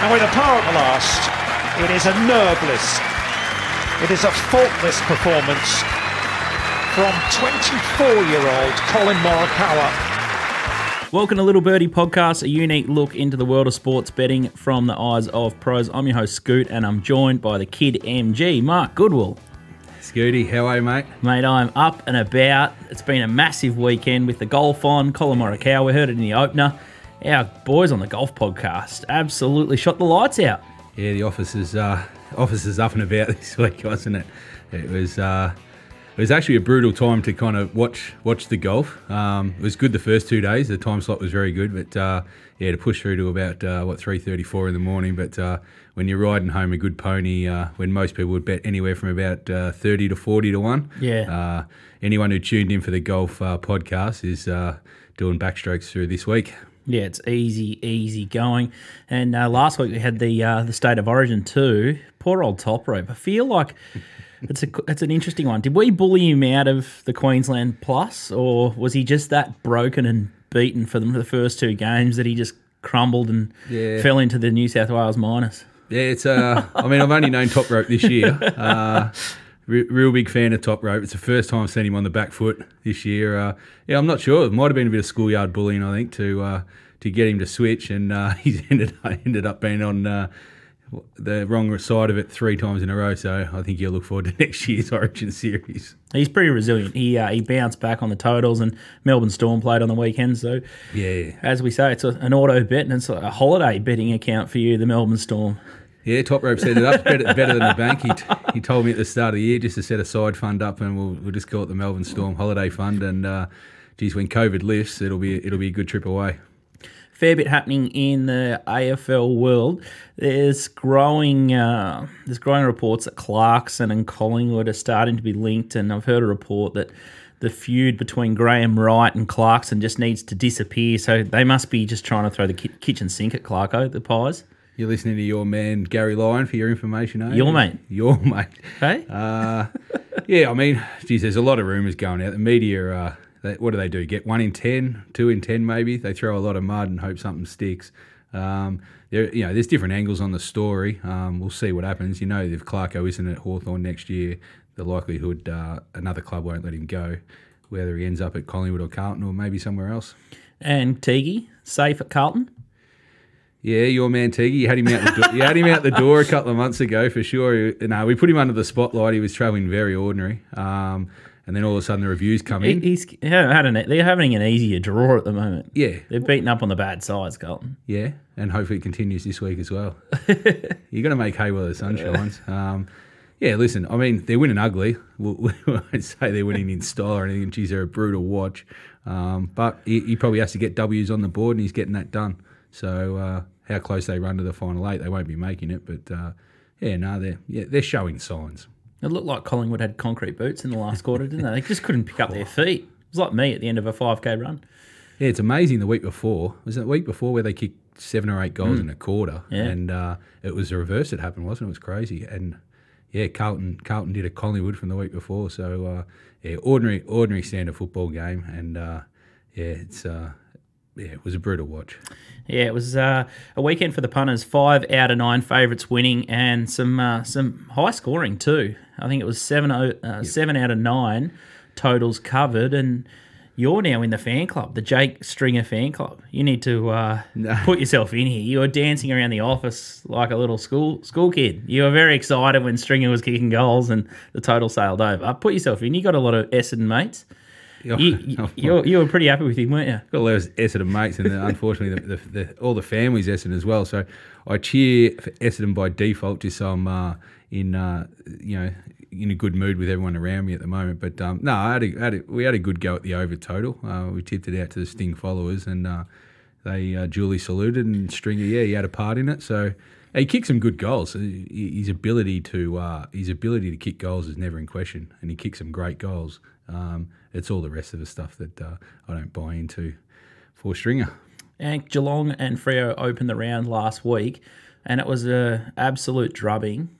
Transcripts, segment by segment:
And with a par at the last, it is a nerveless, it is a faultless performance from 24-year-old Collin Moneykawa. Welcome to Little Birdie Podcast, a unique look into the world of sports betting from the eyes of pros. I'm your host, Scoot, and I'm joined by the kid MG, Mark Goodwill. Scooty, how are you, mate? Mate, I'm up and about. It's been a massive weekend with the golf on. Collin Moneykawa, we heard it in the opener. Our boys on the golf podcast absolutely shot the lights out. Yeah, the office is up and about this week, wasn't it? It was actually a brutal time to kind of watch the golf. It was good the first 2 days. The time slot was very good, but to push through to about 3:34 in the morning. But when you're riding home a good pony, when most people would bet anywhere from about 30 to 40 to 1. Yeah. Anyone who tuned in for the golf podcast is doing backstrokes through this week. Yeah, it's easy going. And last week we had the State of Origin too. Poor old Top Rope. I feel like it's an interesting one. Did we bully him out of the Queensland Plus, or was he just that broken and beaten for the first two games that he just crumbled and fell into the New South Wales minus? Yeah, it's. I mean, I've only known Top Rope this year. Real big fan of Top Rope. It's the first time I've seen him on the back foot this year. I'm not sure. It might have been a bit of schoolyard bullying, I think, to get him to switch, and he's ended up being on the wrong side of it 3 times in a row. So I think you'll look forward to next year's Origin series. He's pretty resilient. He bounced back on the totals, and Melbourne Storm played on the weekend. So yeah, as we say, it's an auto bet, and it's a holiday betting account for you, the Melbourne Storm. Yeah, Top Rope set it up better than the bank. He told me at the start of the year just to set a side fund up, and we'll just call it the Melbourne Storm Holiday Fund. And when COVID lifts, it'll be a good trip away. Fair bit happening in the AFL world. There's growing reports that Clarkson and Collingwood are starting to be linked, and I've heard a report that the feud between Graham Wright and Clarkson just needs to disappear. So they must be just trying to throw the kitchen sink at Clarko, the Pies. You're listening to your man Gary Lyon for your information, are you? Your mate. Your mate. Hey? Yeah, I mean, there's a lot of rumours going out. The media, what do? Get 1 in 10, 2 in 10 maybe? They throw a lot of mud and hope something sticks. There's different angles on the story. We'll see what happens. If Clarko isn't at Hawthorn next year, the likelihood another club won't let him go, whether he ends up at Collingwood or Carlton or maybe somewhere else. And Teague, safe at Carlton? Yeah, your man Teague. You had him out the door a couple of months ago for sure. No, we put him under the spotlight. He was travelling very ordinary, and then all of a sudden the reviews come in. They're having an easier draw at the moment. Yeah, they're beating up on the bad sides, Carlton. Yeah, and hopefully it continues this week as well. You're going to make hay while the sun shines. Listen, I mean they're winning ugly. We won't say they're winning in style or anything. Geez, they're a brutal watch. But he probably has to get W's on the board, and he's getting that done. So how close they run to the final 8, they won't be making it. But they're showing signs. It looked like Collingwood had concrete boots in the last quarter, didn't they? They just couldn't pick up their feet. It was like me at the end of a 5K run. Yeah, it's amazing. The week before, was it the week before where they kicked 7 or 8 goals in a quarter? Yeah. And it was the reverse that happened, wasn't it? It was crazy. And yeah, Carlton did a Collingwood from the week before. So ordinary standard football game. And it was a brutal watch. Yeah, it was a weekend for the punters. 5 out of 9 favourites winning, and some high scoring too. I think it was 7 out of 9 totals covered. And you're now in the fan club, the Jake Stringer fan club. You need to put yourself in here. You were dancing around the office like a little school kid. You were very excited when Stringer was kicking goals and the total sailed over. Put yourself in. You got a lot of Essendon mates. You were pretty happy with him, weren't you? Got a lot of Essendon mates, and unfortunately, all the family's Essendon as well. So I cheer for Essendon by default, just so I'm in a good mood with everyone around me at the moment. But we had a good go at the over total. We tipped it out to the Sting followers, and they duly saluted. And Stringer, he had a part in it. So he kicked some good goals. His ability to kick goals is never in question, and he kicked some great goals. It's all the rest of the stuff that I don't buy into for Stringer. And Geelong and Freo opened the round last week, and it was an absolute drubbing.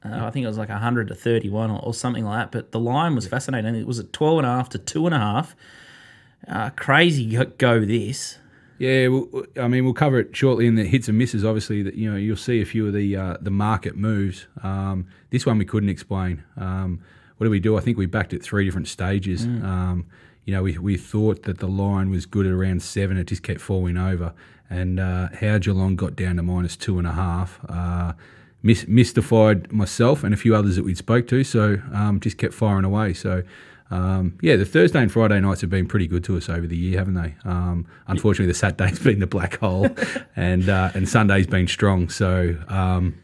I think it was like 100 to 31 or something like that. But the line was fascinating. It was at 12.5 to 2.5. Crazy go this. Yeah, well, I mean, we'll cover it shortly in the hits and misses. Obviously, that you'll see a few of the market moves. This one we couldn't explain. What did we do? I think we backed at 3 different stages. We thought that the line was good at around 7. It just kept falling over, and how Geelong got down to -2.5 mystified myself and a few others that we'd spoke to. So just kept firing away. So. The Thursday and Friday nights have been pretty good to us over the year, haven't they? Unfortunately, the Saturday's been the black hole, and Sunday's been strong. So,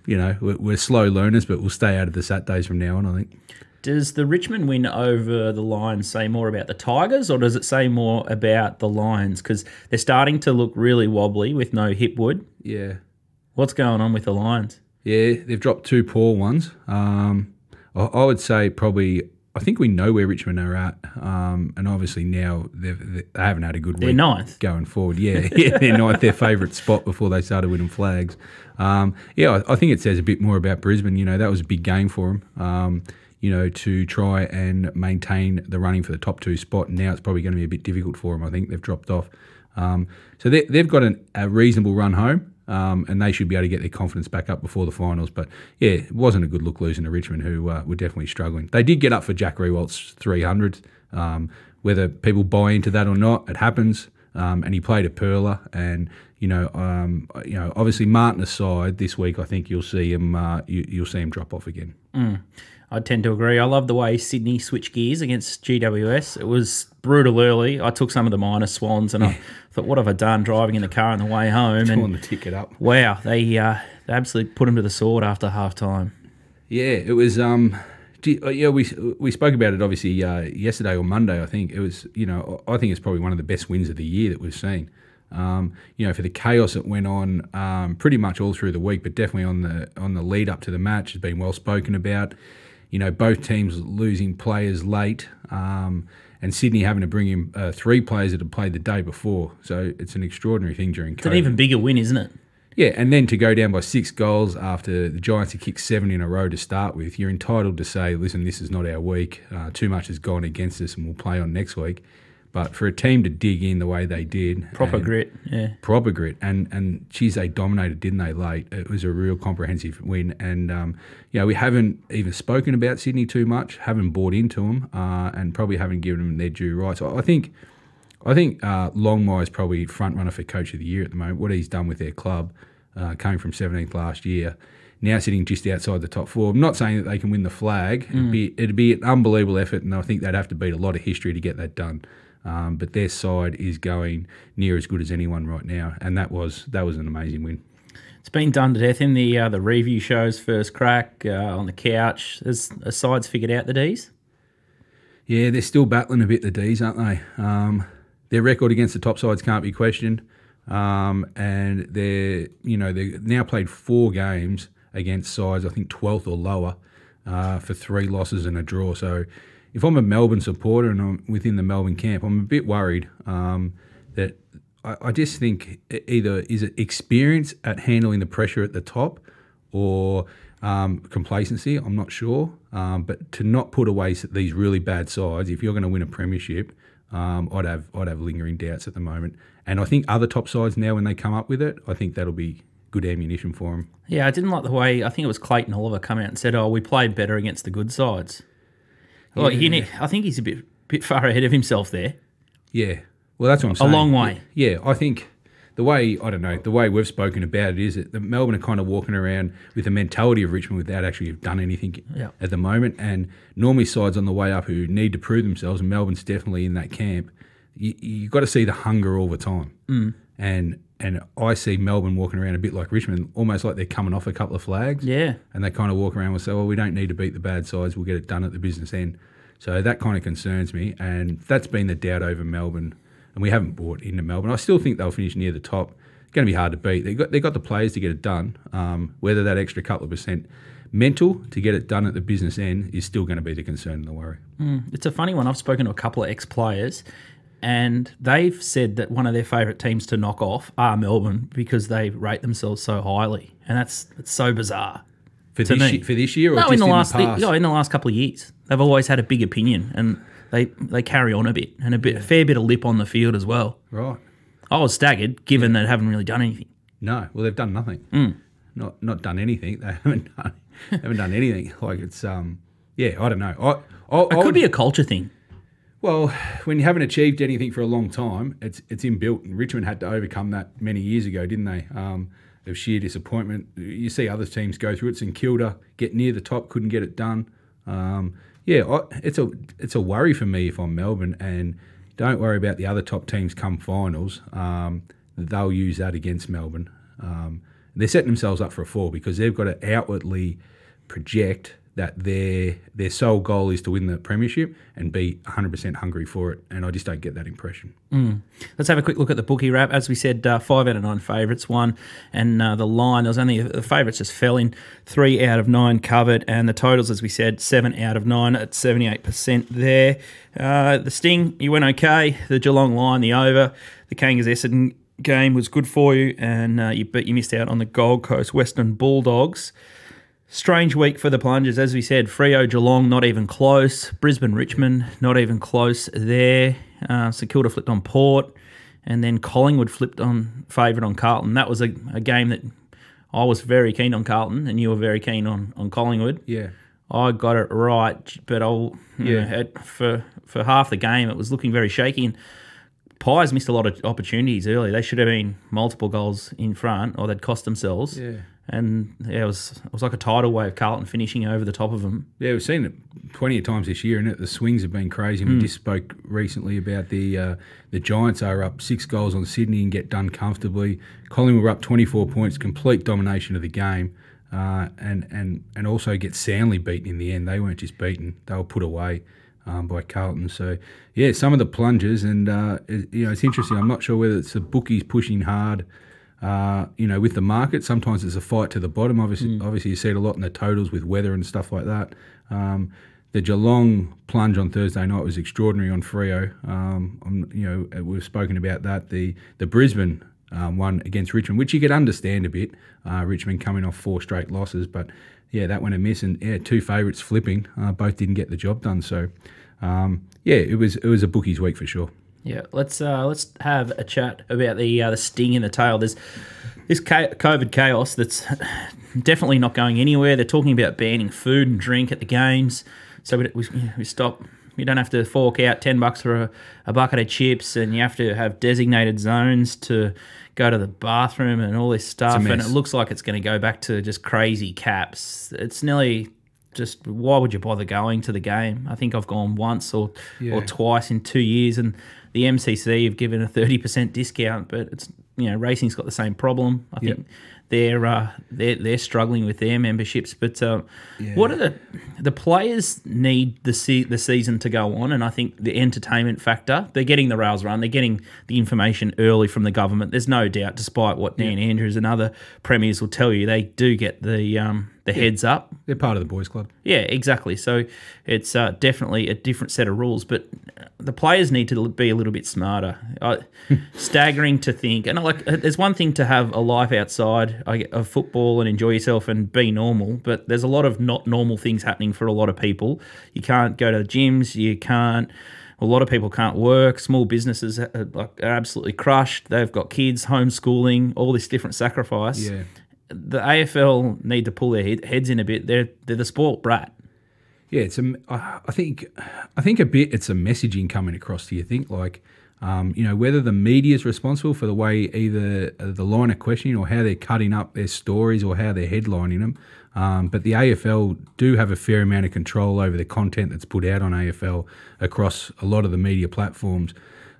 we're slow learners, but we'll stay out of the Saturdays from now on, I think. Does the Richmond win over the Lions say more about the Tigers, or does it say more about the Lions? Because they're starting to look really wobbly with no Hipwood. Yeah. What's going on with the Lions? Yeah, they've dropped 2 poor ones. I would say probably... I think we know where Richmond are at, and obviously now they haven't had a good week. They're ninth. Going forward. Yeah, they're ninth, their favourite spot before they started winning flags. I think it says a bit more about Brisbane. That was a big game for them, to try and maintain the running for the top 2 spot. And now it's probably going to be a bit difficult for them. I think they've dropped off. So they've got a reasonable run home. And they should be able to get their confidence back up before the finals. But, yeah, it wasn't a good look losing to Richmond, who were definitely struggling. They did get up for Jack Rewalt's 300. Whether people buy into that or not, it happens. And he played a perler. And, obviously Martin aside, this week I think you'll see him you'll see him drop off again. I tend to agree. I love the way Sydney switched gears against GWS. It was brutal early. I took some of the minor swans and I thought, what have I done driving in the car on the way home? Torn the ticket up. Wow, they absolutely put him to the sword after half time. Yeah, it was. We spoke about it obviously yesterday or Monday. I think it was. I think it's probably one of the best wins of the year that we've seen. For the chaos that went on pretty much all through the week, but definitely on the lead up to the match has been well spoken about. Both teams losing players late, and Sydney having to bring in 3 players that had played the day before. So it's an extraordinary thing during COVID. It's an even bigger win, isn't it? Yeah, and then to go down by 6 goals after the Giants had kicked 7 in a row to start with, you're entitled to say, listen, this is not our week. Too much has gone against us and we'll play on next week. But for a team to dig in the way they did... Proper grit, yeah. Proper grit. And geez, they dominated, didn't they, late? It was a real comprehensive win. And, we haven't even spoken about Sydney too much, haven't bought into them, and probably haven't given them their due rights. I think Longmire's probably front runner for Coach of the Year at the moment. What he's done with their club, coming from 17th last year, now sitting just outside the top 4. I'm not saying that they can win the flag. It'd be an unbelievable effort, and I think they'd have to beat a lot of history to get that done. But their side is going near as good as anyone right now, and that was an amazing win. It's been done to death in the review shows. First crack on the couch. Has the sides figured out the Ds? Yeah, they're still battling a bit, the Ds, aren't they? Their record against the top sides can't be questioned, and they've now played 4 games against sides I think 12th or lower for 3 losses and a draw. So. If I'm a Melbourne supporter and I'm within the Melbourne camp, I'm a bit worried that I just think either is it experience at handling the pressure at the top or complacency, I'm not sure. But to not put away these really bad sides, if you're going to win a premiership, I'd have lingering doubts at the moment. And I think other top sides now, when they come up with it, I think that'll be good ammunition for them. Yeah, I didn't like the way, I think it was Clayton Oliver come out and said, we played better against the good sides. Well, I think he's a bit far ahead of himself there. Yeah. Well, that's what I'm saying. A long way. Yeah, I think the way we've spoken about it is that Melbourne are kind of walking around with the mentality of Richmond without actually have done anything at the moment. And normally sides on the way up who need to prove themselves, and Melbourne's definitely in that camp, you've got to see the hunger all the time. And I see Melbourne walking around a bit like Richmond, almost like they're coming off a couple of flags. Yeah. And they kind of walk around and say, well, we don't need to beat the bad sides. We'll get it done at the business end. So that kind of concerns me. And that's been the doubt over Melbourne. And we haven't bought into Melbourne. I still think they'll finish near the top. It's going to be hard to beat. They got the players to get it done. Whether that extra couple of percent mental to get it done at the business end is still going to be the concern and the worry. It's a funny one. I've spoken to a couple of ex-players, and they've said that one of their favourite teams to knock off are Melbourne because they rate themselves so highly, and it's so bizarre. For this year, or just in the past? In the last couple of years, they've always had a big opinion, and they carry on a bit and a fair bit of lip on the field as well. Right. I was staggered, given they haven't really done anything. No, well, they've done nothing. Not done anything. They haven't done anything. Like it's yeah, I don't know. It could be a culture thing. Well, when you haven't achieved anything for a long time, it's inbuilt. And Richmond had to overcome that many years ago, didn't they? Of sheer disappointment. You see other teams go through it. St Kilda get near the top, couldn't get it done. It's a worry for me if I'm Melbourne, and don't worry about the other top teams come finals. They'll use that against Melbourne. They're setting themselves up for a fall because they've got to outwardly project that their sole goal is to win the premiership and be 100% hungry for it, and I just don't get that impression. Let's have a quick look at the bookie wrap. As we said, 5 out of 9 favourites won, and the line, there was only the favourites just fell in. 3 out of 9 covered, and the totals, as we said, 7 out of 9 at 78% there. The Sting, you went okay. The Geelong line, the over, the Kangas-Essendon game was good for you, and you missed out on the Gold Coast Western Bulldogs. Strange week for the plungers, as we said. Freo Geelong, not even close. Brisbane Richmond, not even close there. St Kilda flipped on Port, and then Collingwood flipped on favourite on Carlton. That was a game that I was very keen on Carlton, and you were very keen on Collingwood. Yeah, I got it right, but for half the game it was looking very shaky. And Pies missed a lot of opportunities early. They should have been multiple goals in front, or they'd cost themselves. Yeah. And it was like a tidal wave, Carlton finishing over the top of them. Yeah, we've seen it plenty of times this year, and the swings have been crazy. And we just spoke recently about the Giants are up 6 goals on Sydney and get done comfortably. Collingwood were up 24 points, complete domination of the game, and also get soundly beaten in the end. They weren't just beaten; they were put away by Carlton. So yeah, some of the plungers, and it's interesting. I'm not sure whether it's the bookies pushing hard. With the market, sometimes it's a fight to the bottom. Obviously, you see it a lot in the totals with weather and stuff like that. The Geelong plunge on Thursday night was extraordinary on Freo. We've spoken about that. The Brisbane one against Richmond, which you could understand a bit. Richmond coming off 4 straight losses, but yeah, that went a miss. And yeah, 2 favourites flipping, both didn't get the job done. So it was a bookies week for sure. Yeah, let's have a chat about the sting in the tail. There's this COVID chaos that's definitely not going anywhere. They're talking about banning food and drink at the games, so we stop. You don't have to fork out $10 for a bucket of chips, and you have to have designated zones to go to the bathroom and all this stuff. And it looks like it's going to go back to just crazy caps. It's nearly just, why would you bother going to the game? I think I've gone once or twice in 2 years, and the MCC have given a 30% discount, but it's racing's got the same problem. I think they're struggling with their memberships. But what are the players need the season to go on, and I think the entertainment factor. They're getting the rails run. They're getting the information early from the government. There's no doubt, despite what Dan Andrews and other premiers will tell you, they do get the heads up. They're part of the boys' club. Yeah, exactly. So it's definitely a different set of rules, but the players need to be a little bit smarter. Staggering to think, and there's one thing to have a life outside of football and enjoy yourself and be normal, but there's a lot of not normal things happening for a lot of people. You can't go to the gyms. You can't. A lot of people can't work. Small businesses are absolutely crushed. They've got kids, homeschooling, all this different sacrifice. Yeah. The AFL need to pull their heads in a bit. They're the sport brat. Yeah, I think a bit it's a messaging coming across. Do you think whether the media is responsible for the way either the line of questioning or how they're cutting up their stories or how they're headlining them, but the AFL do have a fair amount of control over the content that's put out on AFL across a lot of the media platforms.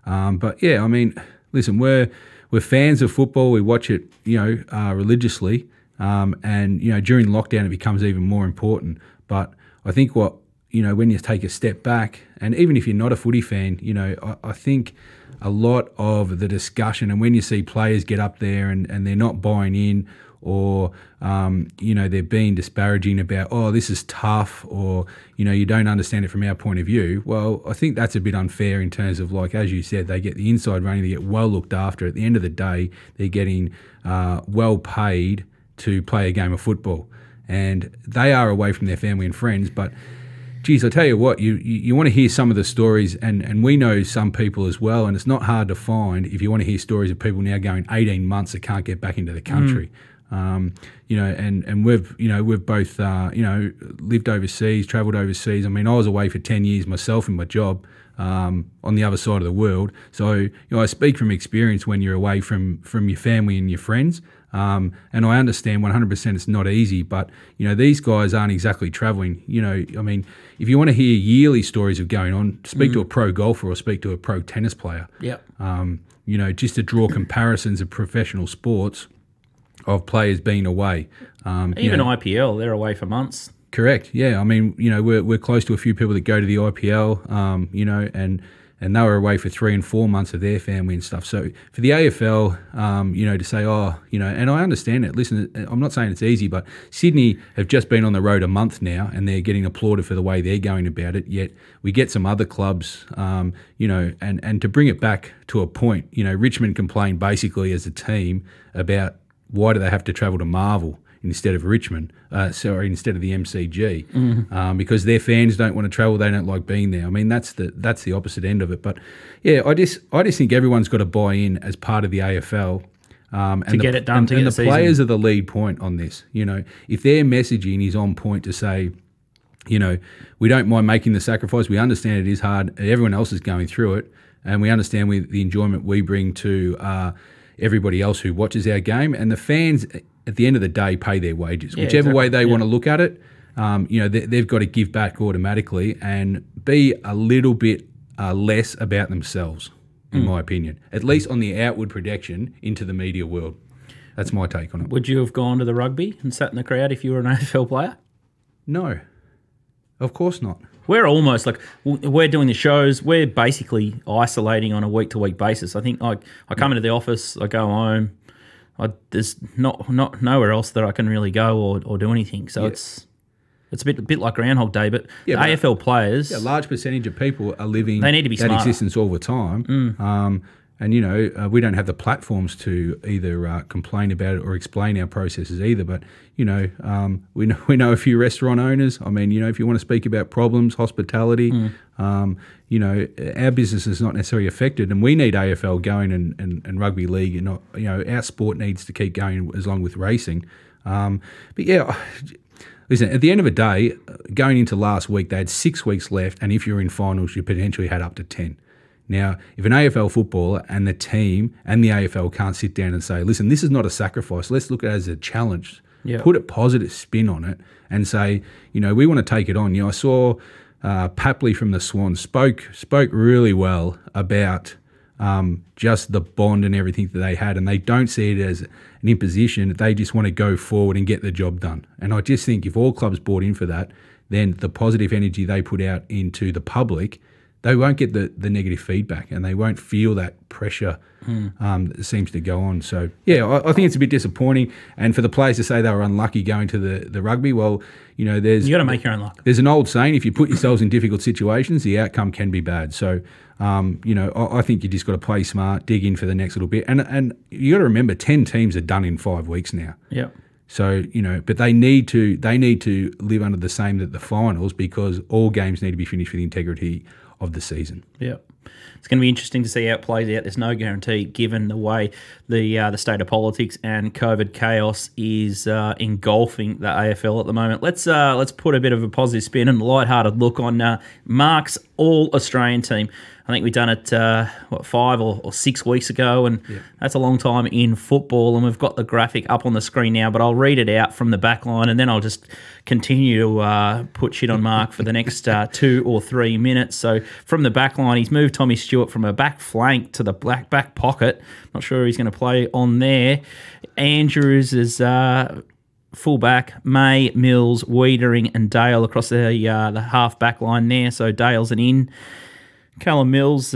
But yeah, I mean, listen, we're fans of football. We watch it, religiously, and during lockdown it becomes even more important. But I think when you take a step back, and even if you're not a footy fan, I think a lot of the discussion, and when you see players get up there and they're not buying in, or they're being disparaging about, this is tough, or you don't understand it from our point of view. Well, I think that's a bit unfair in terms of, as you said, they get the inside running, they get well looked after. At the end of the day, they're getting well paid to play a game of football, and they are away from their family and friends. But geez, I tell you what, you want to hear some of the stories, and we know some people as well, and it's not hard to find if you want to hear stories of people now going 18 months that can't get back into the country. You know, and we've both lived overseas, travelled overseas. I mean, I was away for 10 years myself in my job on the other side of the world. So, you know, I speak from experience when you're away from your family and your friends. And I understand 100% it's not easy, but, you know, these guys aren't exactly travelling. You know, I mean, if you want to hear yearly stories of going on, speak to a pro golfer or speak to a pro tennis player. Yep. You know, just to draw comparisons of professional sports of players being away. Even IPL, they're away for months. Correct. Yeah. I mean, you know, we're close to a few people that go to the IPL, you know, and they were away for 3 and 4 months of their family and stuff. So for the AFL, you know, to say, oh, you know, and I understand it. Listen, I'm not saying it's easy, but Sydney have just been on the road a month now, and they're getting applauded for the way they're going about it. Yet we get some other clubs, you know, and to bring it back to a point, you know, Richmond complained basically as a team about why do they have to travel to Marvel instead of Richmond, instead of the MCG, because their fans don't want to travel, they don't like being there. I mean, that's the opposite end of it. But yeah, I just think everyone's got to buy in as part of the AFL. To get it done, and the players are the lead point on this. You know, if their messaging is on point to say, you know, we don't mind making the sacrifice, we understand it is hard, everyone else is going through it, and we understand the enjoyment we bring to everybody else who watches our game, and the fans at the end of the day pay their wages. Yeah, whichever way they want to look at it, you know, they've got to give back automatically and be a little bit less about themselves, in my opinion, at least on the outward projection into the media world. That's my take on it. Would you have gone to the rugby and sat in the crowd if you were an AFL player? No, of course not. We're almost like, we're doing the shows, we're basically isolating on a week-to-week basis. I think I come into the office, I go home, there's not nowhere else that I can really go or do anything. So it's a bit like Groundhog Day, but the AFL players... Yeah, a large percentage of people are living they need to be that smarter. Existence all the time. And, you know, we don't have the platforms to either complain about it or explain our processes either. But, you know, we know a few restaurant owners. I mean, you know, if you want to speak about problems, hospitality, you know, our business is not necessarily affected. And we need AFL going and rugby league. And, you know, our sport needs to keep going as long with racing. But, yeah, listen, at the end of the day, going into last week, they had 6 weeks left. And if you're in finals, you potentially had up to 10. Now, if an AFL footballer and the team and the AFL can't sit down and say, listen, this is not a sacrifice, let's look at it as a challenge, put a positive spin on it and say, you know, we want to take it on. You know, I saw Papley from the Swans spoke really well about just the bond and everything that they had, and they don't see it as an imposition. They just want to go forward and get the job done. And I just think if all clubs bought in for that, then the positive energy they put out into the public, they won't get the negative feedback and they won't feel that pressure that seems to go on. So, yeah, I think it's a bit disappointing. And for the players to say they were unlucky going to the rugby, well, you know, you got to make your own luck. There's an old saying, if you put yourselves in difficult situations, the outcome can be bad. So, you know, I think you just got to play smart, dig in for the next little bit. And you got to remember, 10 teams are done in 5 weeks now. Yeah. So, you know, but they need to live under the same that the finals, because all games need to be finished with the integrity of the season. Yeah. It's going to be interesting to see how it plays out. There's no guarantee given the way the state of politics and COVID chaos is engulfing the AFL at the moment. Let's put a bit of a positive spin and lighthearted look on Mark's All-Australian team. I think we've done it, 5 or 6 weeks ago, and that's a long time in football, and we've got the graphic up on the screen now, but I'll read it out from the back line, and then I'll just continue to put shit on Mark for the next 2 or 3 minutes. So from the back line, he's moved Tommy Stewart from a back flank to the back pocket. Not sure he's going to play on there. Andrews is... fullback, May, Mills, Wiedering, and Dale across the half back line there. So Dale's an in. Callum Mills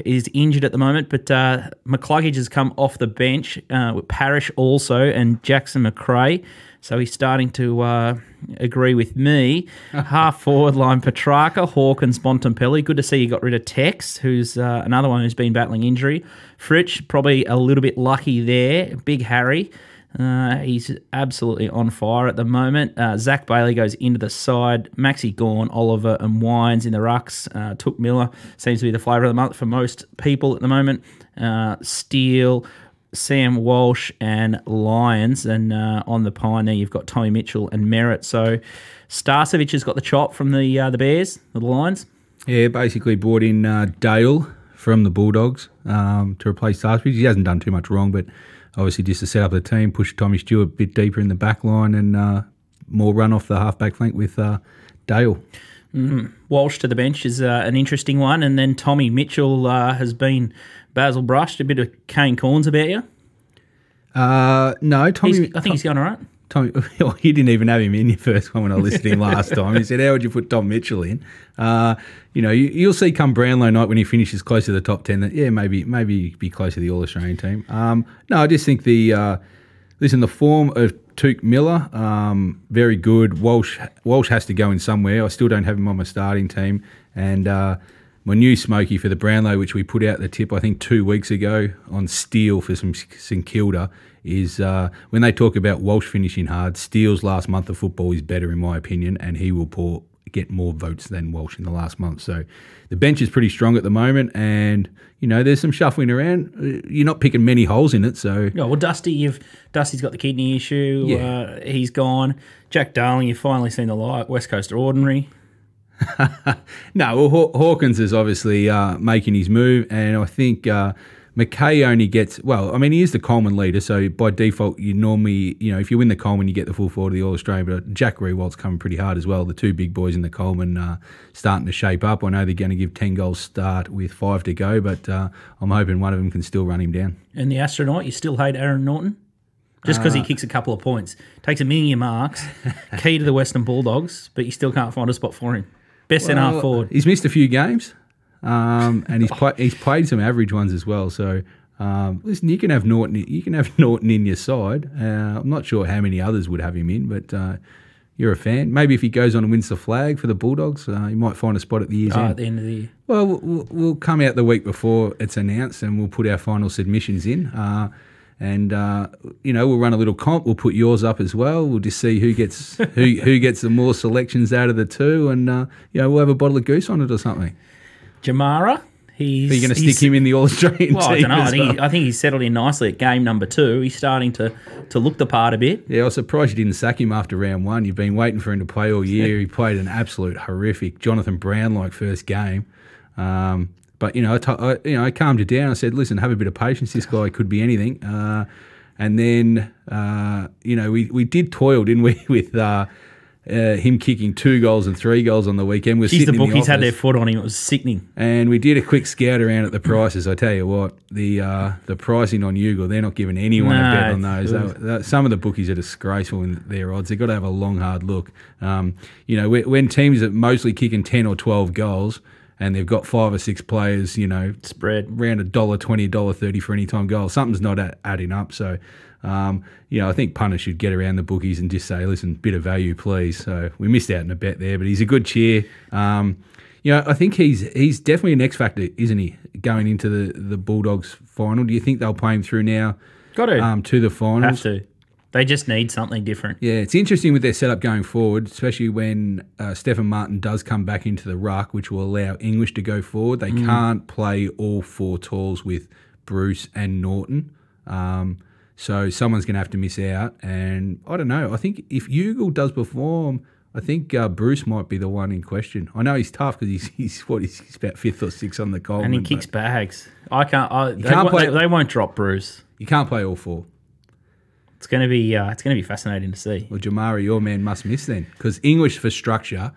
is injured at the moment, but McCluggage has come off the bench with Parrish also and Jackson McRae. So he's starting to agree with me. Half forward line, Petrarca, Hawkins, Bontempelli. Good to see you got rid of Tex, who's another one who's been battling injury. Fritsch, probably a little bit lucky there. Big Harry. He's absolutely on fire at the moment. Zach Bailey goes into the side. Maxi Gawn, Oliver and Wines in the rucks. Took Miller seems to be the flavour of the month for most people at the moment. Steele, Sam Walsh and Lyons. And on the pine there, you've got Tommy Mitchell and Merritt. So Starcevic has got the chop from the Bears, the Lions. Yeah, basically brought in Dale from the Bulldogs to replace Starcevic. He hasn't done too much wrong, but obviously just to set up the team, push Tommy Stewart a bit deeper in the back line and more run off the half-back flank with Dale. Walsh to the bench is an interesting one. And then Tommy Mitchell has been Basil brushed. A bit of Kane Corns about you? No, Tommy... I think he's going all right. Tommy, you didn't even have him in your first one when I listened to him last time. He said, how would you put Tom Mitchell in? You'll see come Brownlow night when he finishes close to the top 10 that, yeah, maybe be close to the All-Australian team. No, I just think the form of Tuke Miller, very good. Walsh has to go in somewhere. I still don't have him on my starting team. And my new Smoky for the Brownlow, which we put out the tip, I think 2 weeks ago on Steele for some St Kilda, is when they talk about Walsh finishing hard, Steele's last month of football is better in my opinion, and he will get more votes than Walsh in the last month. So the bench is pretty strong at the moment, and there's some shuffling around. You're not picking many holes in it, so. Yeah, well, Dusty's got the kidney issue. Yeah. He's gone. Jack Darling, you've finally seen the light. West Coast are ordinary. No, well, Hawkins is obviously making his move, and I think McKay only gets, he is the Coleman leader, so by default, you normally, if you win the Coleman, you get the full forward of the All-Australian, but Jack Rewalt's coming pretty hard as well. The two big boys in the Coleman starting to shape up. I know they're going to give 10 goals start with 5 to go, but I'm hoping one of them can still run him down. And the astronaut, you still hate Aaron Norton? Just because he kicks a couple of points. Takes a million marks, key to the Western Bulldogs, but you still can't find a spot for him. Best centre forward. He's missed a few games. And he's played some average ones as well. So listen, you can have Norton in your side. I'm not sure how many others would have him in, but you're a fan. Maybe if he goes on and wins the flag for the Bulldogs, he might find a spot at the year's end. At the end of the year. Well, we'll come out the week before it's announced, and we'll put our final submissions in. We'll run a little comp. We'll put yours up as well. We'll just see who gets who gets the more selections out of the two, and we'll have a bottle of goose on it or something. Jamara, are you going to stick him in the All-Australian team? I don't know. I think he's settled in nicely at game number 2. He's starting to look the part a bit. Yeah, I was surprised you didn't sack him after round 1. You've been waiting for him to play all year. He played an absolute horrific Jonathan Brown-like first game. But I calmed you down. I said, listen, have a bit of patience. This guy could be anything. And then we did toil, didn't we, with him kicking 2 goals and 3 goals on the weekend. The bookies had their foot on him. It was sickening. And we did a quick scout around at the prices. I tell you what, the pricing on Ugle, they're not giving anyone a bet on those. Some of the bookies are disgraceful in their odds. They've got to have a long, hard look. When teams are mostly kicking 10 or 12 goals, and they've got 5 or 6 players, spread around $1.20, $1.30 for any time goal. Something's not adding up. So, I think punters should get around the bookies and just say, listen, bit of value, please. So we missed out on a bet there, but he's a good cheer. I think he's definitely an X factor, isn't he, going into the Bulldogs final? Do you think they'll play him through now? Got to. To the finals? Have to. They just need something different. Yeah, it's interesting with their setup going forward, especially when Stephen Martin does come back into the ruck, which will allow English to go forward. They can't play all 4 talls with Bruce and Norton. So someone's going to have to miss out. And I don't know. I think if Ugle does perform, I think Bruce might be the one in question. I know he's tough because he's about 5th or 6th on the Coleman. And he kicks bags. They won't drop Bruce. You can't play all 4. It's going to be fascinating to see. Well, Jamari, your man must miss then, because English for structure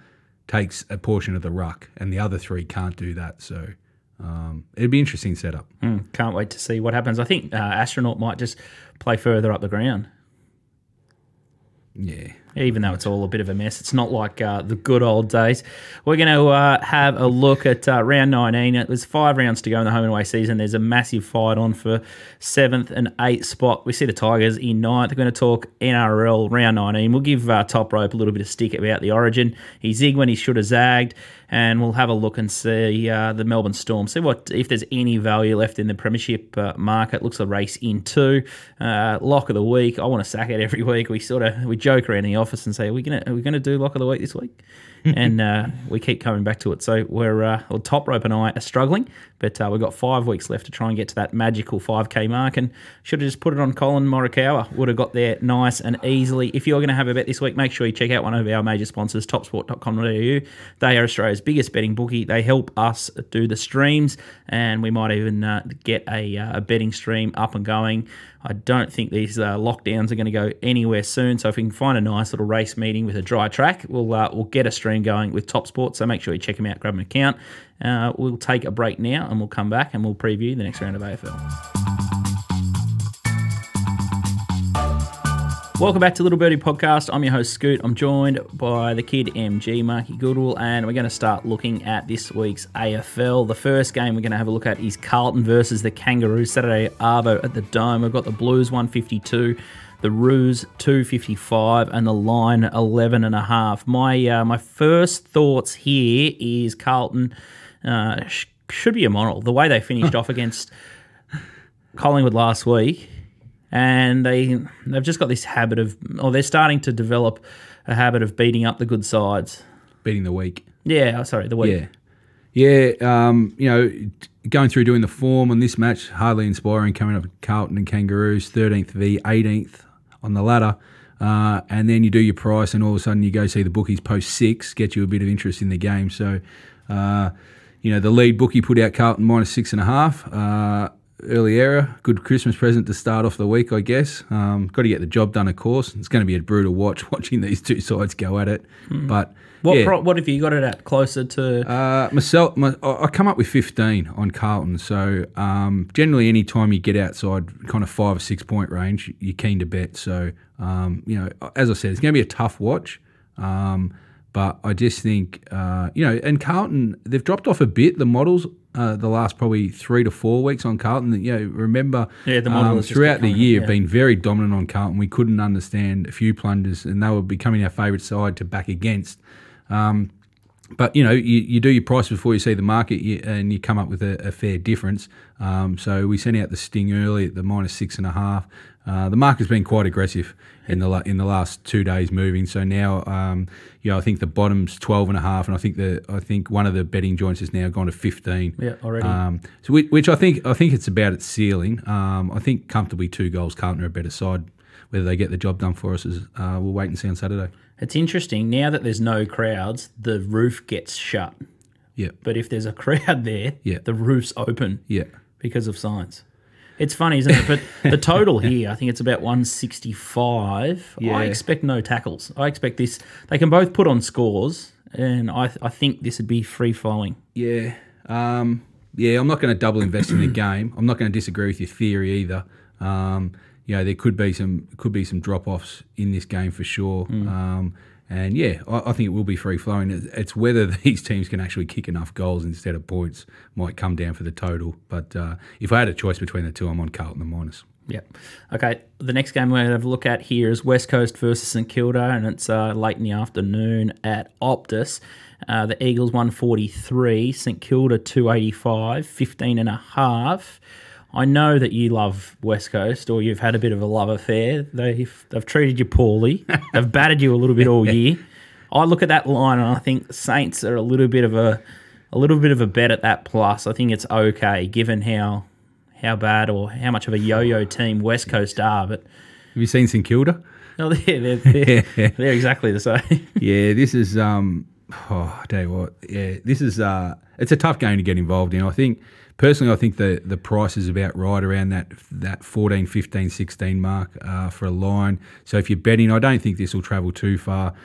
takes a portion of the ruck, and the other 3 can't do that. So it'd be an interesting setup. Can't wait to see what happens. I think Astronaut might just play further up the ground. Yeah. Even though it's all a bit of a mess. It's not like the good old days. We're going to have a look at round 19. There's 5 rounds to go in the home and away season. There's a massive fight on for 7th and 8th spot. We see the Tigers in 9th. We're going to talk NRL round 19. We'll give Top Rope a little bit of stick about the Origin. He zigged when he should have zagged. And we'll have a look and see the Melbourne Storm. See if there's any value left in the premiership market. Looks a race in 2. Lock of the week. I want to sack it every week. We joke around in the office and say, are we gonna do lock of the week this week? And we keep coming back to it. So Top Rope and I are struggling, but we've got 5 weeks left to try and get to that magical 5K mark, and should have just put it on Collin Moneykawa. Would have got there nice and easily. If you're going to have a bet this week, make sure you check out one of our major sponsors, topsport.com.au. They are Australia's biggest betting bookie. They help us do the streams, and we might even get a betting stream up and going. I don't think these lockdowns are going to go anywhere soon, so if we can find a nice little race meeting with a dry track, we'll get a stream going with Top Sport, so make sure you check them out, grab an account. We'll take a break now, and we'll come back and we'll preview the next round of AFL. Welcome back to Little Birdie Podcast. I'm your host, Scoot. I'm joined by the kid MG, Marky Goodwill, and we're going to start looking at this week's AFL. The first game we're going to have a look at is Carlton versus the Kangaroos, Saturday Arvo at the Dome. We've got the Blues 152, the Roos 255, and the line 11.5. My first thoughts here is Carlton should be a moral. The way they finished off against Collingwood last week. And they've just got this habit of, or they're starting to develop a habit of beating up the good sides. Beating the weak. Yeah, sorry, the weak. Yeah. Going through doing the form on this match, hardly inspiring, coming up with Carlton and Kangaroos, 13th v 18th on the ladder. And then you do your price and all of a sudden you go see the bookies post 6, get you a bit of interest in the game. So, the lead bookie put out Carlton -6.5. Early error, good Christmas present to start off the week, I guess. Got to get the job done, of course. It's going to be a brutal watching these two sides go at it. But what have you got it at closer to? I come up with 15 on Carlton. So generally, any time you get outside kind of 5 or 6 point range, you're keen to bet. So as I said, it's going to be a tough watch. But I just think and Carlton, they've dropped off a bit. The models. The last probably 3 to 4 weeks on Carlton. Remember the model throughout the year been very dominant on Carlton. We couldn't understand a few plunders, and they were becoming our favourite side to back against. But you do your price before you see the market, and you come up with a fair difference. So we sent out the sting early at the -6.5. The market's been quite aggressive in the last 2 days moving. So now, I think the bottom's 12.5, and I think one of the betting joints has now gone to 15. Yeah, already. So which I think it's about its ceiling. I think comfortably 2 goals. Carlton are a better side. Whether they get the job done for us is we'll wait and see on Saturday. It's interesting now that there's no crowds, the roof gets shut. Yeah. But if there's a crowd there, the roof's open. Yeah. Because of science. It's funny, isn't it? But the total here, I think it's about 165. Yeah. I expect no tackles. I expect this. They can both put on scores, and I think this would be free-flowing. Yeah. I'm not going to double invest in the game. I'm not going to disagree with your theory either. There could be some drop-offs in this game for sure. I think it will be free-flowing. It's whether these teams can actually kick enough goals instead of points might come down for the total. But if I had a choice between the two, I'm on Carlton and minus. Yeah. Okay, the next game we're going to have a look at here is West Coast versus St Kilda, and it's late in the afternoon at Optus. The Eagles 143, St Kilda 285, 15.5. I know that you love West Coast, or you've had a bit of a love affair. They've treated you poorly. They've battered you a little bit all year. I look at that line and I think Saints are a little bit of a bet at that plus. I think it's okay given how bad or how much of a yo-yo team West Coast are. But have you seen St Kilda? Oh, they're exactly the same. Yeah, this is. I tell you what. Yeah, this is. It's a tough game to get involved in. I think. Personally, I think the price is about right around that 14, 15, 16 mark for a line. So if you're betting, I don't think this will travel too far.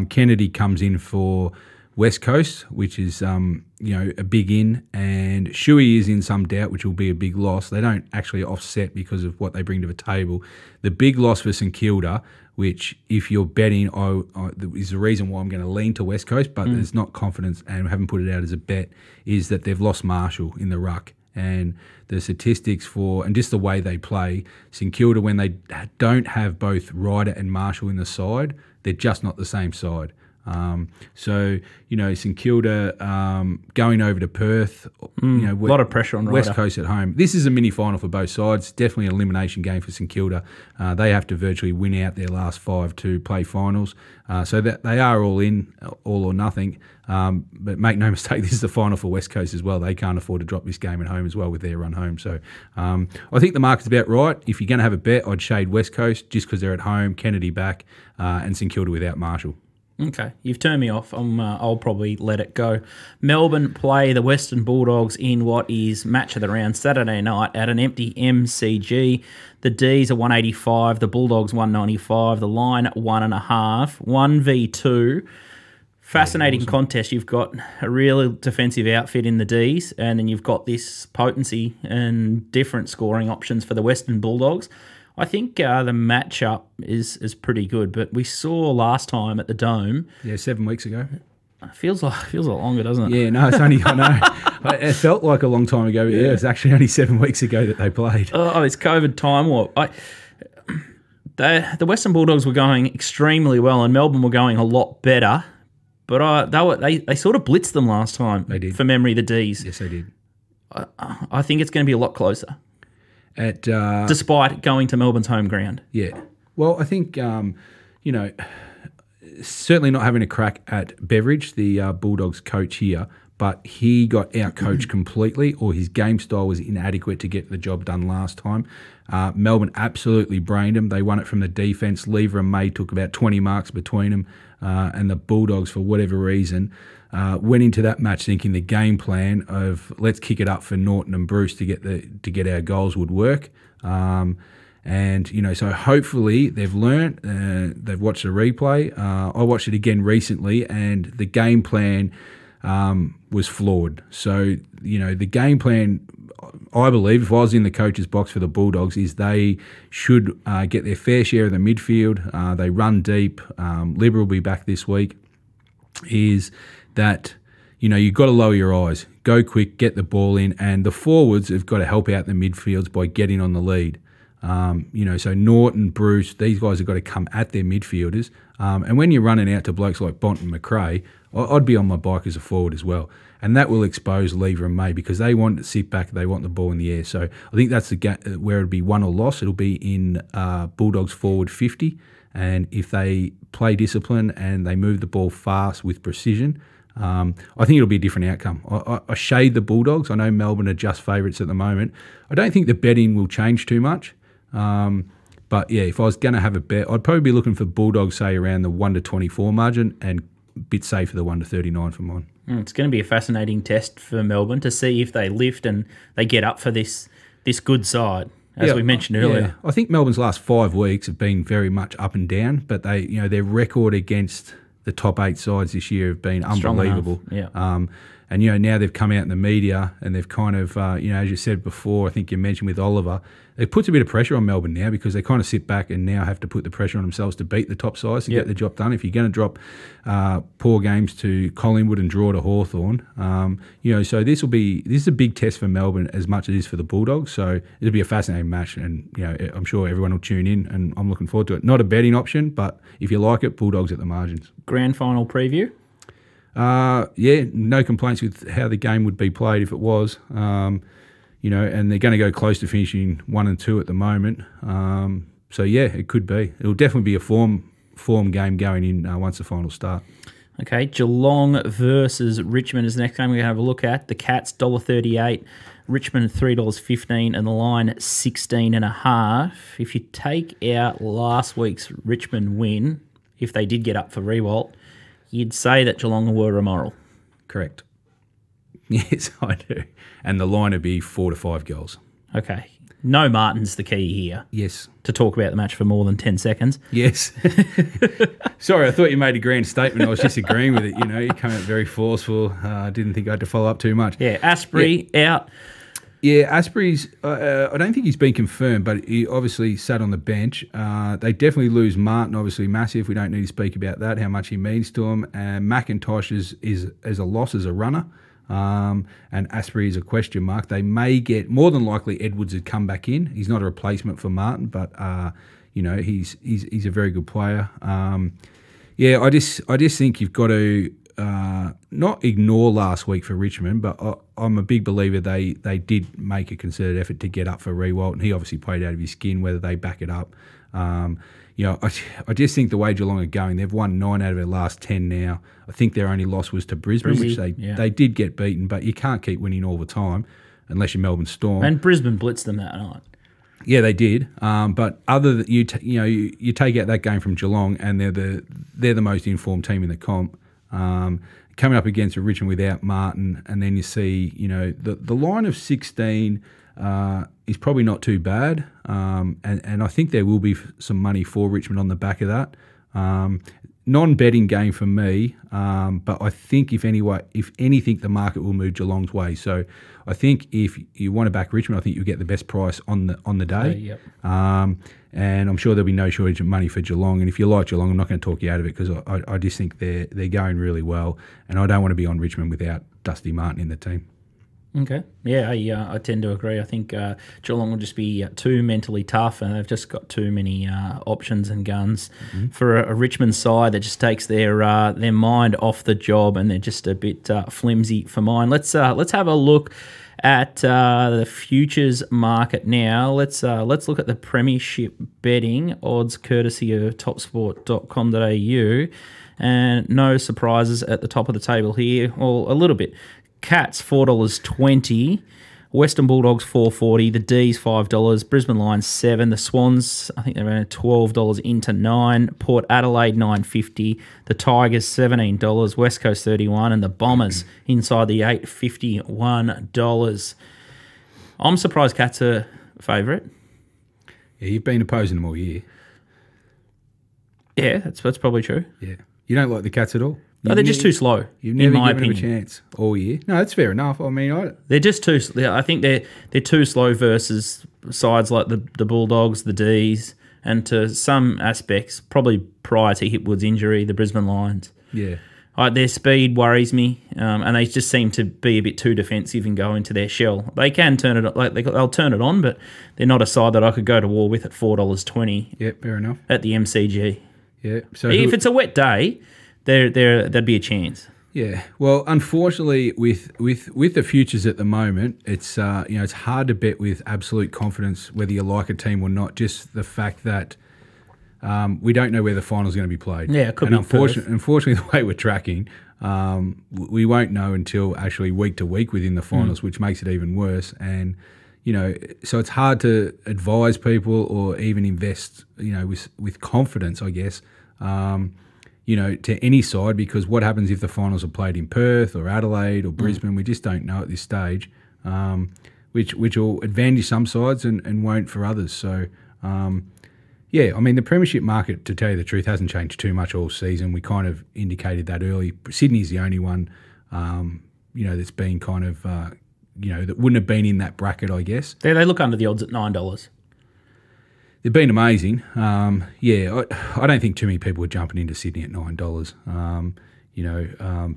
Kennedy comes in for West Coast, which is a big in, and Shuey is in some doubt, which will be a big loss. They don't actually offset because of what they bring to the table. The big loss for St Kilda, which if you're betting, is the reason why I'm going to lean to West Coast, but there's not confidence and haven't put it out as a bet, is that they've lost Marshall in the ruck. And the statistics and just the way they play, St Kilda, when they don't have both Ryder and Marshall in the side, they're just not the same side. St Kilda going over to Perth, a lot of pressure on Ryder. West Coast at home. This is a mini final for both sides. Definitely an elimination game for St Kilda. They have to virtually win out their last 5 to play finals. So that they are all in, all or nothing. But make no mistake, this is the final for West Coast as well. They can't afford to drop this game at home as well with their run home. So I think the market's about right. If you're going to have a bet, I'd shade West Coast just because they're at home, Kennedy back, and St Kilda without Marshall. Okay, you've turned me off. I'll probably let it go. Melbourne play the Western Bulldogs in what is match of the round Saturday night at an empty MCG. The D's are 185, the Bulldogs 195, the line 1.5, 1v2. Fascinating contest. You've got a real defensive outfit in the D's, and then you've got this potency and different scoring options for the Western Bulldogs. I think the matchup is pretty good, but we saw last time at the Dome. Yeah, 7 weeks ago. Feels a lot longer, doesn't it? Yeah, no, it's only, I know. It felt like a long time ago, but yeah, it's actually only 7 weeks ago that they played. Oh, it's COVID time warp. The Western Bulldogs were going extremely well, and Melbourne were going a lot better, but they sort of blitzed them last time. They did. For memory, the D's. Yes, they did. I think it's going to be a lot closer. Despite going to Melbourne's home ground. Yeah. Well, I think, certainly not having a crack at Beveridge, the Bulldogs coach here, but he got out-coached completely, or his game style was inadequate to get the job done last time. Melbourne absolutely brained him. They won it from the defence. Lever and May took about 20 marks between them, and the Bulldogs, for whatever reason, went into that match thinking the game plan of let's kick it up for Norton and Bruce to get our goals would work. So hopefully they've learnt. They've watched the replay. I watched it again recently, and the game plan was flawed. So the game plan, I believe, if I was in the coach's box for the Bulldogs, is they should get their fair share of the midfield. They run deep. Libra will be back this week. Is that you've got to lower your eyes, go quick, get the ball in, and the forwards have got to help out the midfields by getting on the lead. So Norton, Bruce, these guys have got to come at their midfielders. And when you're running out to blokes like Bont and McRae, I'd be on my bike as a forward as well. And that will expose Lever and May because they want to sit back, they want the ball in the air. So I think that's where it'll be won or loss. It'll be in Bulldogs forward 50. And if they play discipline and they move the ball fast with precision, I think it'll be a different outcome. I shade the Bulldogs. I know Melbourne are just favourites at the moment. I don't think the betting will change too much. But yeah, if I was going to have a bet, I'd probably be looking for Bulldogs, say, around the 1-24 margin, and a bit safer the 1-39 for mine. It's going to be a fascinating test for Melbourne to see if they lift and they get up for this good side, as we mentioned earlier. Yeah. I think Melbourne's last 5 weeks have been very much up and down, but they, their record against the top 8 sides this year have been unbelievable. Yeah. And now they've come out in the media and they've kind of, as you said before, I think you mentioned with Oliver, it puts a bit of pressure on Melbourne now because they kind of sit back and now have to put the pressure on themselves to beat the top sides to get the job done. If you're going to drop poor games to Collingwood and draw to Hawthorn, so this is a big test for Melbourne as much as it is for the Bulldogs. So it'll be a fascinating match, and I'm sure everyone will tune in, and I'm looking forward to it. Not a betting option, but if you like it, Bulldogs at the margins. Grand final preview. No complaints with how the game would be played if it was. And they're going to go close to finishing 1 and 2 at the moment. It could be. It'll definitely be a form game going in once the finals start. Okay, Geelong versus Richmond is the next game we're going to have a look at. The Cats, $1.38, Richmond $3.15, and the line 16.5. If you take out last week's Richmond win, if they did get up for Rewalt, you'd say that Geelong were immoral. Correct. Yes, I do. And the line would be 4 to 5 goals. Okay. No Martin's the key here. Yes. To talk about the match for more than 10 seconds. Yes. Sorry, I thought you made a grand statement. I was just agreeing with it. You know, you came out very forceful. I didn't think I had to follow up too much. Yeah, Asprey out. Yeah, Asprey's, I don't think he's been confirmed, but he obviously sat on the bench. They definitely lose Martin, obviously massive. We don't need to speak about that, how much he means to them. And McIntosh is a loss as a runner. And Asprey is a question mark. They may get, more than likely, Edwards would come back in. He's not a replacement for Martin, but you know, he's a very good player. Yeah, I just think you've got to not ignore last week for Richmond, but I'm a big believer they did make a concerted effort to get up for Rewalt, and he obviously played out of his skin. Whether they back it up, you know, I just think the way Geelong are going, they've won 9 out of their last 10 now. I think their only loss was to Brisbane, which they did get beaten, but you can't keep winning all the time unless you're Melbourne Storm. And Brisbane blitzed them that night. Yeah, they did. But other than you take out that game from Geelong, and they're the most informed team in the comp. Coming up against Richmond without Martin, and then you see, you know, the line of 16 is probably not too bad, and I think there will be some money for Richmond on the back of that. Non-betting game for me, but I think if anything, the market will move Geelong's way. So I think if you want to back Richmond, I think you'll get the best price on the day. Yep. And I'm sure there'll be no shortage of money for Geelong. And if you like Geelong, I'm not going to talk you out of it because I just think they're going really well, and I don't want to be on Richmond without Dusty Martin in the team. Okay. Yeah, I tend to agree. I think Geelong will just be too mentally tough, and they've just got too many options and guns for a Richmond side that just takes their mind off the job, and they're just a bit flimsy for mine. Let's have a look at the futures market now. Let's look at the premiership betting odds courtesy of topsport.com.au, and no surprises at the top of the table here. Well, a little bit. Cats $4.20, Western Bulldogs $4.40, the D's $5, Brisbane Lions $7, the Swans I think they're around $12 into $9, Port Adelaide $9.50, the Tigers $17, West Coast $31, and the Bombers inside the $8 $51. I'm surprised Cats are favourite. Yeah, you've been opposing them all year. Yeah, that's probably true. Yeah, you don't like the Cats at all. No, they're just too slow. You've never in my given opinion. them a chance all year. No, that's fair enough. I mean, they're just too. I think they're too slow versus sides like the Bulldogs, the D's, and to some aspects, probably prior to Hipwood's injury, the Brisbane Lions. Yeah, their speed worries me, and they just seem to be a bit too defensive and go into their shell. They can turn it they'll turn it on, but they're not a side that I could go to war with at $4.20. Yeah, fair enough. At the MCG. Yeah, so if it's a wet day, there'd be a chance. Yeah, well, unfortunately, with the futures at the moment, it's it's hard to bet with absolute confidence whether you like a team or not. Just the fact that we don't know where the final's going to be played. Yeah, it could be. Unfortunately, the way we're tracking, we won't know until actually week to week within the finals, which makes it even worse. And so it's hard to advise people or even invest, with confidence, I guess. To any side, because what happens if the finals are played in Perth or Adelaide or Brisbane? We just don't know at this stage, which will advantage some sides and won't for others. So, the premiership market, to tell you the truth, hasn't changed too much all season. We kind of indicated that early. Sydney's the only one, that's been kind of, that wouldn't have been in that bracket, I guess. They look under the odds at $9. They've been amazing. I don't think too many people are jumping into Sydney at $9.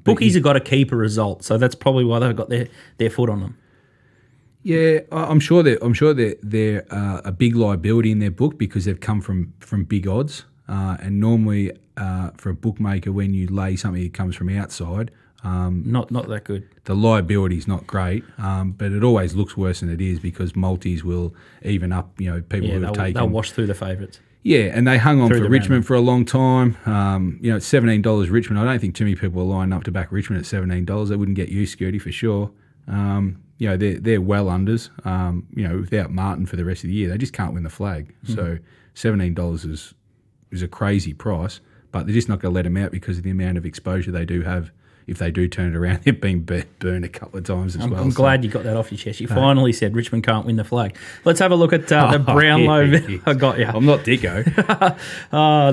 Bookies have got to keep a result, so that's probably why they've got their foot on them. Yeah, I'm sure they're a big liability in their book because they've come from big odds. And normally, for a bookmaker, when you lay something that comes from outside, not that good. The liability is not great, but it always looks worse than it is because multis will even up. People who have taken. They'll wash through the favourites. Yeah, and they hung on for Richmond for a long time. It's $17 Richmond. I don't think too many people are lining up to back Richmond at $17. They wouldn't get you, Scurty, for sure. They're well unders. Without Martin for the rest of the year, they just can't win the flag. So $17 is a crazy price, but they're just not going to let them out because of the amount of exposure they do have, if they do turn it around, they've been burned a couple of times as well. I'm glad you got that off your chest. You finally said Richmond can't win the flag. Let's have a look at the Brownlow. I got you. I'm not Dicko.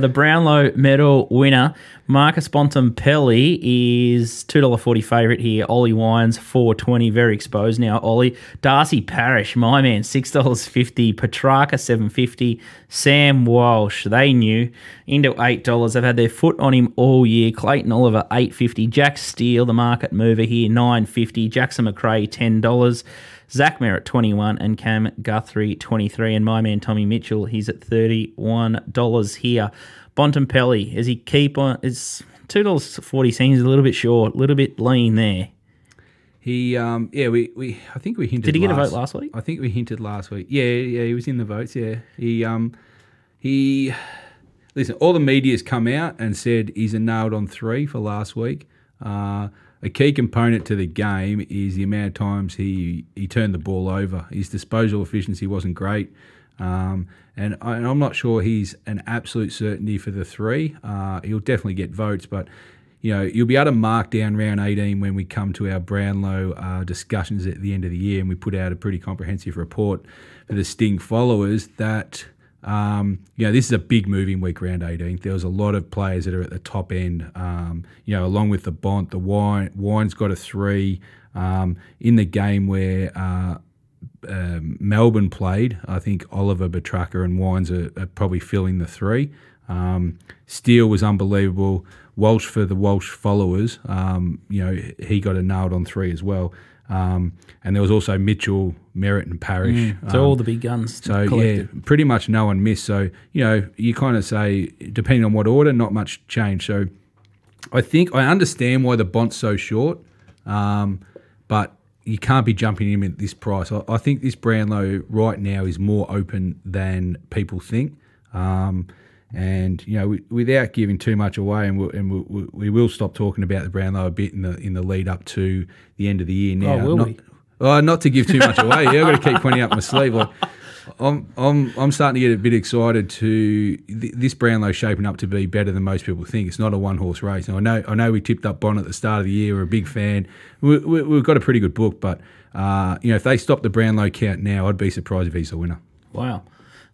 The Brownlow medal winner, Marcus Bontempelli, is $2.40 favourite here. Ollie Wines, $4.20, very exposed now. Ollie. Darcy Parish, my man, $6.50. Petrarca, $7.50. Sam Walsh, they knew, into $8. They've had their foot on him all year. Clayton Oliver, $8.50. Jack Steele, the market mover here, $9.50. Jackson McRae, $10. Zach Merritt, $21, and Cam Guthrie, $23. And my man Tommy Mitchell, he's at $31 here. Bontempelli, as he keep on, it's $2.40 seems a little bit short, a little bit lean there. He, we I think we hinted. Did he get a vote last week? I think we hinted last week. Yeah, he was in the votes. Yeah, he. Listen, all the media's come out and said he's a nailed on 3 for last week. A key component to the game is the amount of times he turned the ball over. His disposal efficiency wasn't great. And I'm not sure he's an absolute certainty for the 3. He'll definitely get votes, but you'll be able to mark down round 18 when we come to our Brownlow discussions at the end of the year, and we put out a pretty comprehensive report for the Sting followers that this is a big moving week round 18. There was a lot of players that are at the top end, along with the Bont, the Wine's got a 3 in the game where Melbourne played. I think Oliver, Petrarca and Wines are probably filling the 3. Steele was unbelievable. Walsh, for the Walsh followers, he got a nailed on 3 as well. And there was also Mitchell, Merritt and Parish. So all the big guns collected. Yeah, pretty much no one missed. So, you kind of say, depending on what order, not much change. So I think I understand why the Bont's so short, but you can't be jumping him at this price. I think this Brownlow right now is more open than people think. And without giving too much away, and we will stop talking about the Brownlow a bit in the lead up to the end of the year. Now, not to give too much away. Yeah, I've got to keep pointing up my sleeve. Like, I'm starting to get a bit excited to this Brownlow shaping up to be better than most people think. It's not a one-horse race. And I know we tipped up Bont at the start of the year. We're a big fan. We've got a pretty good book, but if they stop the Brownlow count now, I'd be surprised if he's the winner. Wow.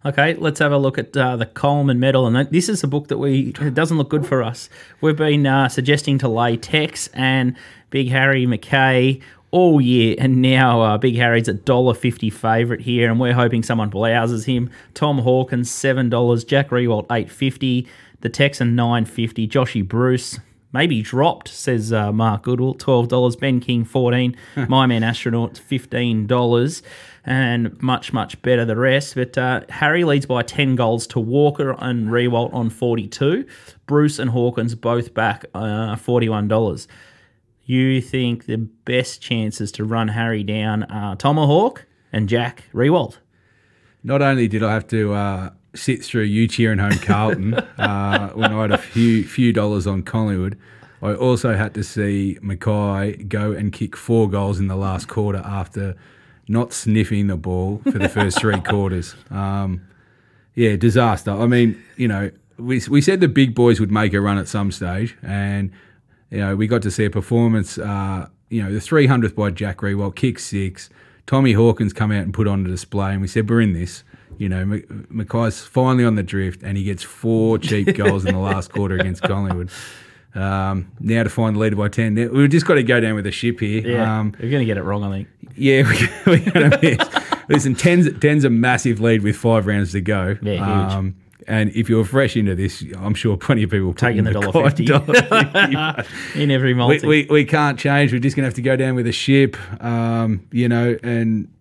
Okay, let's have a look at the Coleman medal. And this is a book that it doesn't look good for us. We've been suggesting to lay Tex and Big Harry McKay all year, and now Big Harry's at $1.50 favourite here, and we're hoping someone blouses him. Tom Hawkins, $7. Jack Rewalt, $8.50. The Texan, $9.50. Joshy Bruce, maybe dropped, says Mark Goodwill, $12. Ben King, $14. My Man Astronaut, $15. And much, much better the rest. But Harry leads by 10 goals to Walker and Rewalt on 42. Bruce and Hawkins both back $41. You think the best chances to run Harry down are Tomahawk and Jack Rewalt? Not only did I have to sit through you cheering home Carlton when I had a few dollars on Collingwood, I also had to see Mackay go and kick 4 goals in the last quarter after not sniffing the ball for the first 3 quarters. Disaster. I mean, we said the big boys would make a run at some stage, and we got to see a performance, the 300th by Jack Rewalt, kick 6. Tommy Hawkins come out and put on a display, and we said, we're in this. Mackay's finally on the drift, and he gets 4 cheap goals in the last quarter against Collingwood. Now to find the leader by 10. Now, we've just got to go down with the ship here. Yeah, we're going to get it wrong, I think. Yeah, we're going to miss. Listen, 10's a massive lead with 5 rounds to go. Yeah, huge. And if you're fresh into this, I'm sure plenty of people taking the $1.50 in every multi. We can't change. We're just going to have to go down with the ship, and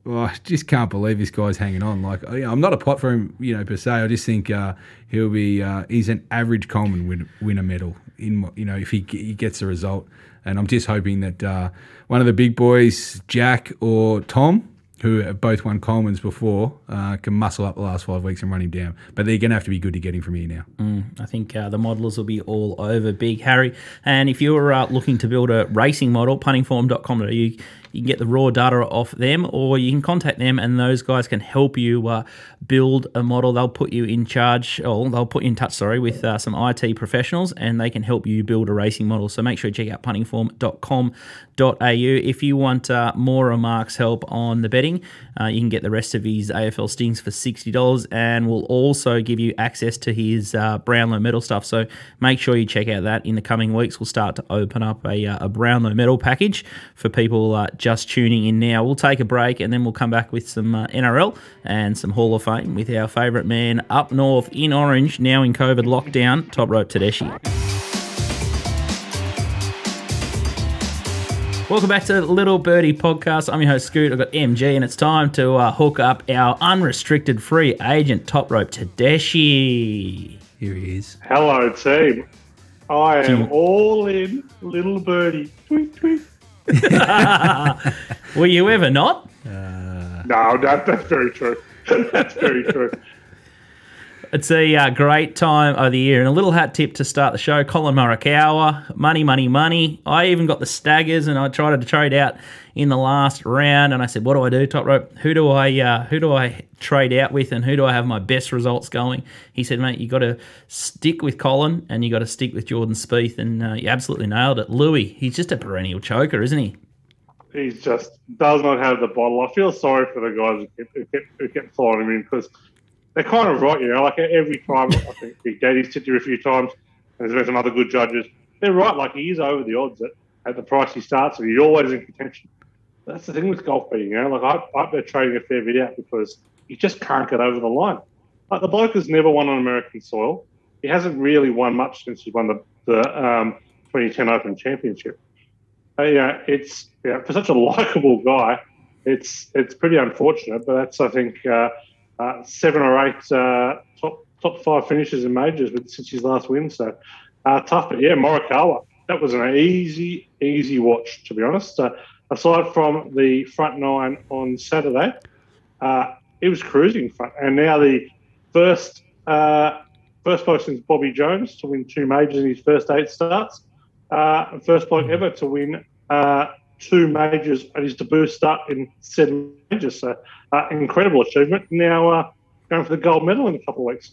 I just can't believe this guy's hanging on. Like, I'm not a pot for him, per se. I just think he'll be. He's an average Coleman winner medal if he gets the result. And I'm just hoping that one of the big boys, Jack or Tom, who both won Coleman's before, can muscle up the last 5 weeks and run him down. But they're going to have to be good to get him from here now. I think the modelers will be all over Big Harry. And if you're looking to build a racing model, puntingform.com.au, you can get the raw data off them, or you can contact them and those guys can help you build a model. They'll put you in touch with some IT professionals, and they can help you build a racing model. So make sure you check out puntingform.com.au. If you want more of Mark's help on the betting, you can get the rest of his AFL stings for $60, and we'll also give you access to his Brownlow medal stuff. So make sure you check out that in the coming weeks. We'll start to open up a Brownlow medal package for people just tuning in now. We'll take a break and then we'll come back with some NRL and some Hall of Fame with our favourite man up north in Orange, now in COVID lockdown, Top Rope Tedeschi. Welcome back to Little Birdie Podcast. I'm your host, Scoot. I've got MG, and it's time to hook up our unrestricted free agent, Top Rope Tedeschi. Here he is. Hello, team. I am all in, Little Birdie. Tweet, tweet. Were you ever not? No, that's very true. That's very true. It's a great time of the year. And a little hat tip to start the show, Collin Moneykawa, money, money, money. I even got the staggers, and I tried to trade out in the last round. And I said, what do I do, Top Rope? Who do I trade out with, and who do I have my best results going? He said, mate, you got to stick with Collin, and you got to stick with Jordan Spieth. And you absolutely nailed it. Louis, he's just a perennial choker, isn't he? He just does not have the bottle. I feel sorry for the guys who kept following him in, because they're kind of right, like every time. I think Big Daddy's sit here a few times, and there's been some other good judges. They're right, like he is over the odds at the price he starts, and he's always in contention. That's the thing with golf betting, like I've been trading a fair bit out because he just can't get over the line. Like the bloke has never won on American soil. He hasn't really won much since he won the 2010 Open Championship. It's for such a likeable guy, it's pretty unfortunate, but that's, I think, 7 or 8 top 5 finishes in majors since his last win. So tough, but Morikawa, that was an easy watch, to be honest. Aside from the front 9 on Saturday, he was cruising front, and now the first bloke since Bobby Jones to win 2 majors in his first 8 starts. First bloke ever to win 2 majors at his debut start in 7 majors. So incredible achievement. Now going for the gold medal in a couple of weeks.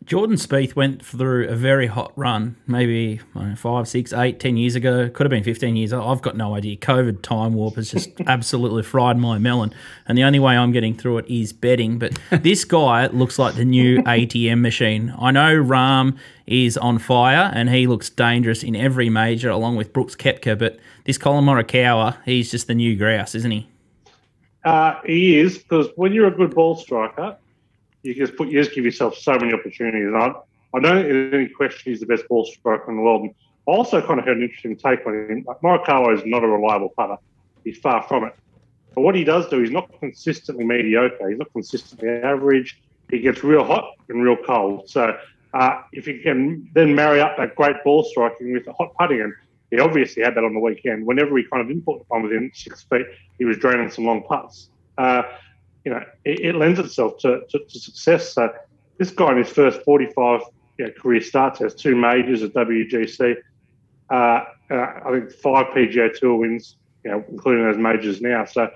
Jordan Spieth went through a very hot run, maybe 5, 6, 8, 10 years ago. Could have been 15 years. I've got no idea. COVID time warp has just absolutely fried my melon. And the only way I'm getting through it is betting. But this guy looks like the new ATM machine. I know Rahm is on fire and he looks dangerous in every major along with Brooks Koepka. But this Collin Moneykawa, he's just the new grouse, isn't he? He is, because when you're a good ball striker, you just give yourself so many opportunities. And I don't think there's any question he's the best ball striker in the world. And I also kind of had an interesting take on him. Like, Morikawa is not a reliable putter. He's far from it. But what he does do, he's not consistently mediocre. He's not consistently average. He gets real hot and real cold. So if he can then marry up that great ball striking with the hot putting, and he obviously had that on the weekend. Whenever he kind of didn't put the ball within 6 feet, he was draining some long putts. It lends itself to success. So this guy in his first 45 career starts has 2 majors at WGC. I think 5 PGA Tour wins, including those majors now. So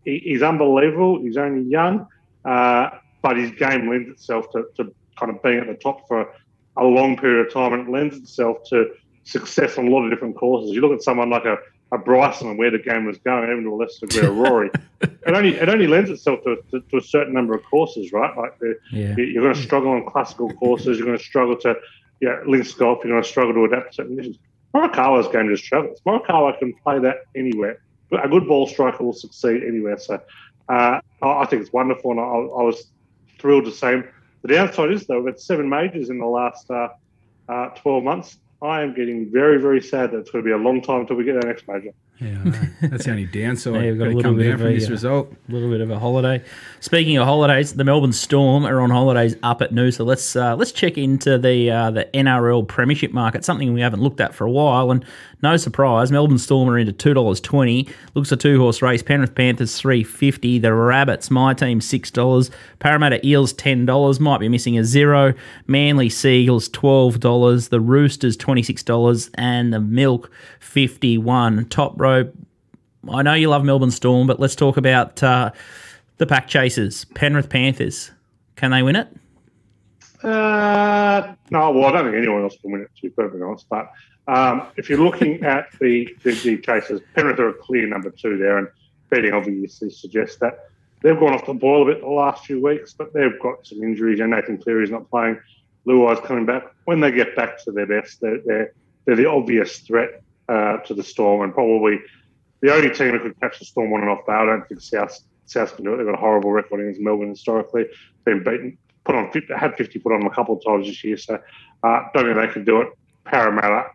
he's unbelievable. He's only young, but his game lends itself to kind of being at the top for a long period of time, and it lends itself to success on a lot of different courses. You look at someone like a Bryson and where the game was going, even to a lesser degree of Rory. It only lends itself to a certain number of courses, right? Like you're going to struggle on classical courses. You're going to struggle to links golf. You're going to struggle to adapt to certain conditions. Morikawa's game just struggles. Morikawa can play that anywhere. A good ball striker will succeed anywhere. So I think it's wonderful, and I was thrilled to see him. The downside is, though, we've had 7 majors in the last 12 months. I am getting very, very sad that it's going to be a long time until we get our next major. Yeah, I know. That's the only downside. Yeah, we've got a Gotta little come bit down of from a, this result. A little bit of a holiday. Speaking of holidays, the Melbourne Storm are on holidays up at Noosa. Let's check into the NRL Premiership market, something we haven't looked at for a while. And no surprise, Melbourne Storm are into $2.20. Looks a 2-horse race. Penrith Panthers $3.50. The Rabbits, my team, $6. Parramatta Eels $10. Might be missing a zero. Manly Seagulls $12. The Roosters $26, and the Milk $51. Top rope. I know you love Melbourne Storm, but let's talk about the pack chasers. Penrith Panthers. Can they win it? No, well, I don't think anyone else can win it, to be perfectly honest. But if you're looking at the chasers, Penrith are a clear number 2 there, and betting obviously suggests that they've gone off the boil a bit the last few weeks, but they've got some injuries. And Nathan Cleary's not playing. Luai's coming back. When they get back to their best, they're the obvious threat to the Storm, and probably the only team that could catch the Storm on and off. I don't think South can do it. They've got a horrible record against Melbourne historically. Been beaten, had 50 put on them a couple of times this year. So don't think they can do it. Parramatta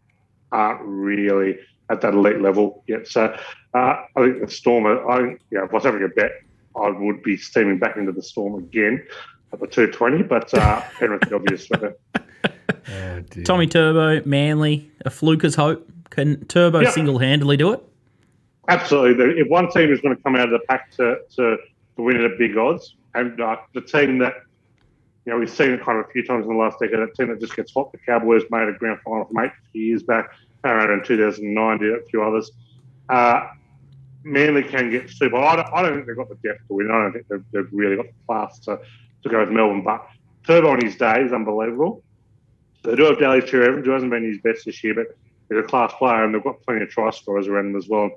aren't really at that elite level yet. So I think the Storm. If I was having a bet, I would be steaming back into the Storm again at the 220. But Penrith is obvious. Oh, dear. Tommy Turbo, Manly, a fluker's hope. Can Turbo single-handedly do it? Absolutely. If one team is going to come out of the pack to win it at big odds, and the team that, we've seen it kind of a few times in the last decade, a team that just gets hot, the Cowboys made a grand final from 8 a few years back, Parramatta in 2009, did a few others. Manly can get super. I don't think they've got the depth to win. I don't think they've really got the class to go with Melbourne. But Turbo on his day is unbelievable. They do have Daly Cherry-Evans, who hasn't been his best this year, but he's a class player, and they've got plenty of try scorers around them as well.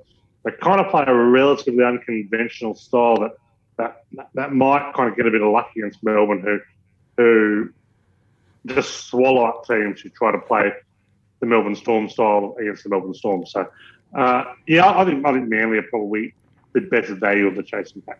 They kind of play a relatively unconventional style that might kind of get a bit of luck against Melbourne, who just swallow up teams who try to play the Melbourne Storm style against the Melbourne Storm. So, I think Manly are probably the better value of the chasing pack.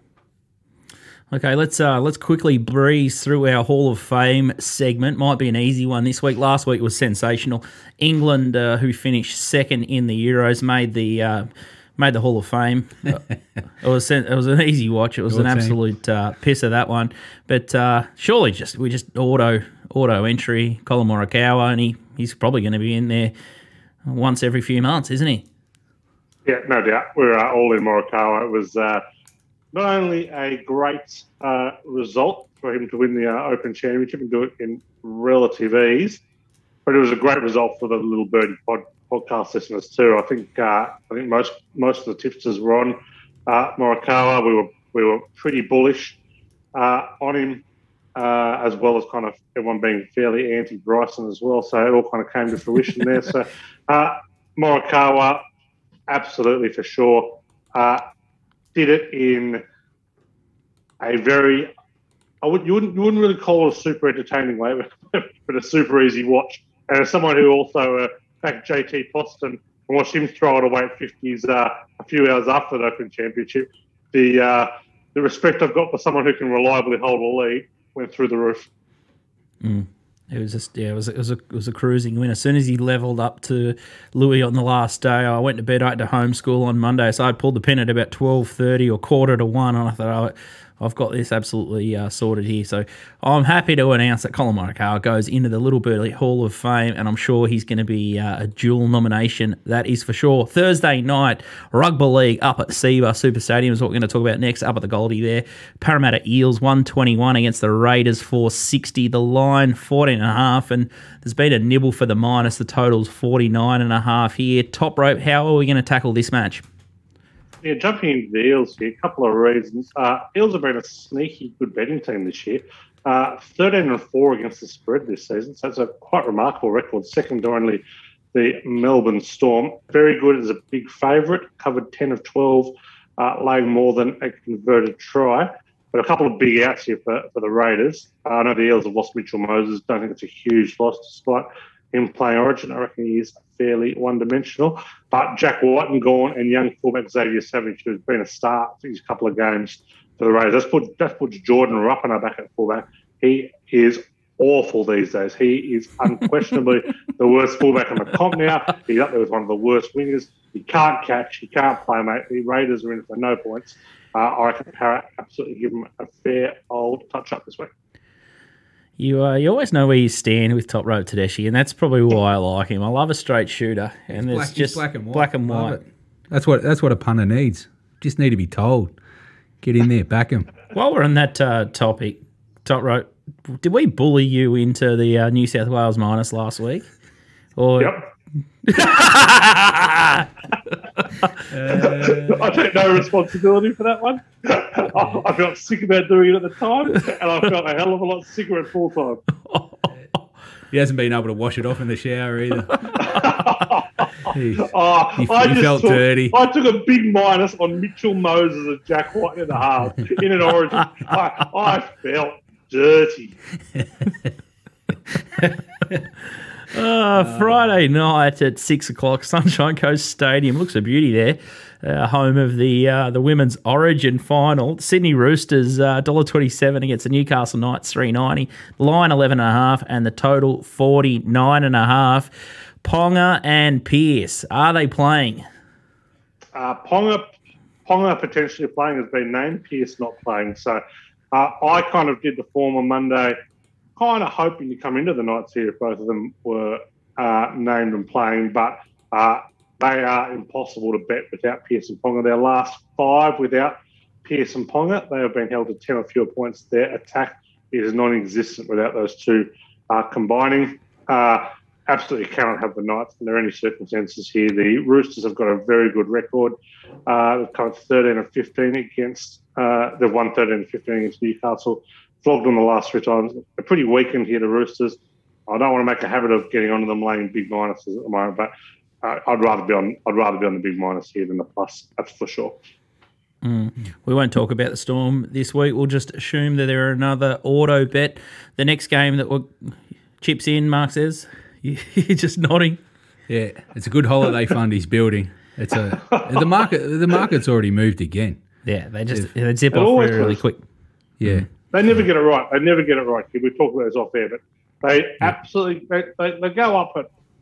Okay, let's quickly breeze through our Hall of Fame segment. Might be an easy one this week. Last week was sensational. England, who finished second in the Euros, made the Hall of Fame. It was an easy watch. It was an absolute piss of that one. But surely we just auto entry Collin Moneykawa, and he's probably going to be in there once every few months, isn't he? Yeah, no doubt. We're all in Morikawa. It was not only a great result for him to win the Open Championship and do it in relative ease, but it was a great result for the Little Birdie podcast listeners too. I think most of the tipsters were on Morikawa. We were pretty bullish on him, as well as kind of everyone being fairly anti-Bryson as well. So it all kind of came to fruition there. So Morikawa, absolutely for sure, did it in a very you wouldn't really call it a super entertaining way, but a super easy watch. And as someone who also backed JT Poston and watched him throw it away at 50s a few hours after the Open Championship, the respect I've got for someone who can reliably hold a lead went through the roof. It was just it was a cruising win. As soon as he levelled up to Louis on the last day, I went to bed. I had to homeschool on Monday, so I pulled the pin at about 12:30 or 1:45, and I thought, I've got this absolutely sorted here. So I'm happy to announce that Collin Moneykawa goes into the Little Birdie Hall of Fame, and I'm sure he's going to be a dual nomination. That is for sure. Thursday night, Rugby League up at Seabar Super Stadium is what we're going to talk about next, up at the Goldie there. Parramatta Eels 121 against the Raiders 460. The line 14.5, and there's been a nibble for the minus. The total's 49.5 here. Top rope, how are we going to tackle this match? Yeah, jumping into the Eels here, a couple of reasons. Eels have been a sneaky good betting team this year. 13-4 against the spread this season, so it's a quite remarkable record, second to only the Melbourne Storm. Very good as a big favourite, covered 10 of 12, laying more than a converted try. But a couple of big outs here for the Raiders. I know the Eels have lost Mitchell Moses. Don't think it's a huge loss despite him playing Origin. I reckon he is fairly one-dimensional. But Jack Whiten gone, and young fullback Xavier Savage, who's been a start for these couple of games for the Raiders. That puts Jordan Ruppiner back at fullback. He is awful these days. He is unquestionably the worst fullback on the comp now. He's up there with one of the worst wingers. He can't catch. He can't play, mate. The Raiders are in for no points. I reckon Parrott absolutely give him a fair old touch-up this week. You always know where you stand with Top Rope Tedeschi, and that's probably why I like him. I love a straight shooter, and it's just black and white. That's what a punter needs. Just need to be told. Get in there, back him. While we're on that topic, Top Rope, did we bully you into the New South Wales minus last week? Or Yep. I take no responsibility for that one. I felt sick about doing it at the time, and I felt a hell of a lot sicker at full time. He hasn't been able to wash it off in the shower either. He felt dirty. I took a big minus on Mitchell Moses and Jack White in the half in an Origin. I felt dirty. Friday night at 6 o'clock, Sunshine Coast Stadium. Looks a beauty there. Home of the Women's Origin final. Sydney Roosters $1.27 against the Newcastle Knights $3.90. Line 11.5 and the total 49.5. Ponga and Pearce, are they playing? Ponga potentially playing has been named. Pearce not playing. So I kind of did the form on Monday, kind of hoping to come into the Knights here if both of them were named and playing, but they are impossible to bet without Pearce and Ponga. Their last 5 without Pearce and Ponga, they have been held to 10 or fewer points. Their attack is non-existent without those two combining. Absolutely cannot have the Knights under any circumstances here. The Roosters have got a very good record. They've come 13 of 15 against. They've won 13 of 15 against Newcastle. Flogged them the last 3 times. They're pretty weakened here, the Roosters. I don't want to make a habit of getting onto them laying big minuses at the moment, but I'd rather be on the big minus here than the plus. That's for sure. We won't talk about the Storm this week. We'll just assume that they're another auto bet. The next game that chips in, Mark says. You're just nodding. Yeah, it's a good holiday fund he's building. It's the market's already moved again. Yeah, they zip off really quick. Yeah. They never get it right. We talk about this off air, but they absolutely they go up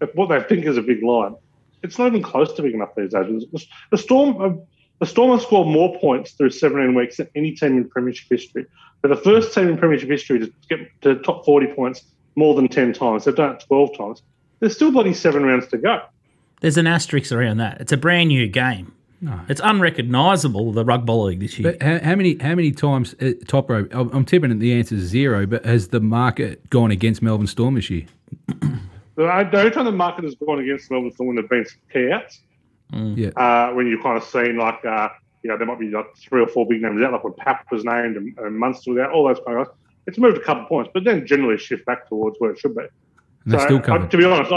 at what they think is a big line. It's not even close to big enough these days. The Storm have scored more points through 17 weeks than any team in Premiership history. They're the first team in Premiership history to get to top 40 points more than 10 times. They've done it 12 times. There's still bloody 7 rounds to go. There's an asterisk around that. It's a brand new game. No. It's unrecognisable, the Rugby League this year. But how many times, Top Rope, I'm tipping the answer is 0, but has the market gone against Melbourne Storm this year? The only time the market has gone against Melbourne Storm when there have been some key outs. When you've kind of seen there might be like 3 or 4 big names out, like when Pap was named and Munster was out, all those kind of guys. It's moved a couple of points, but then generally shift back towards where it should be. And they're still coming. To be honest,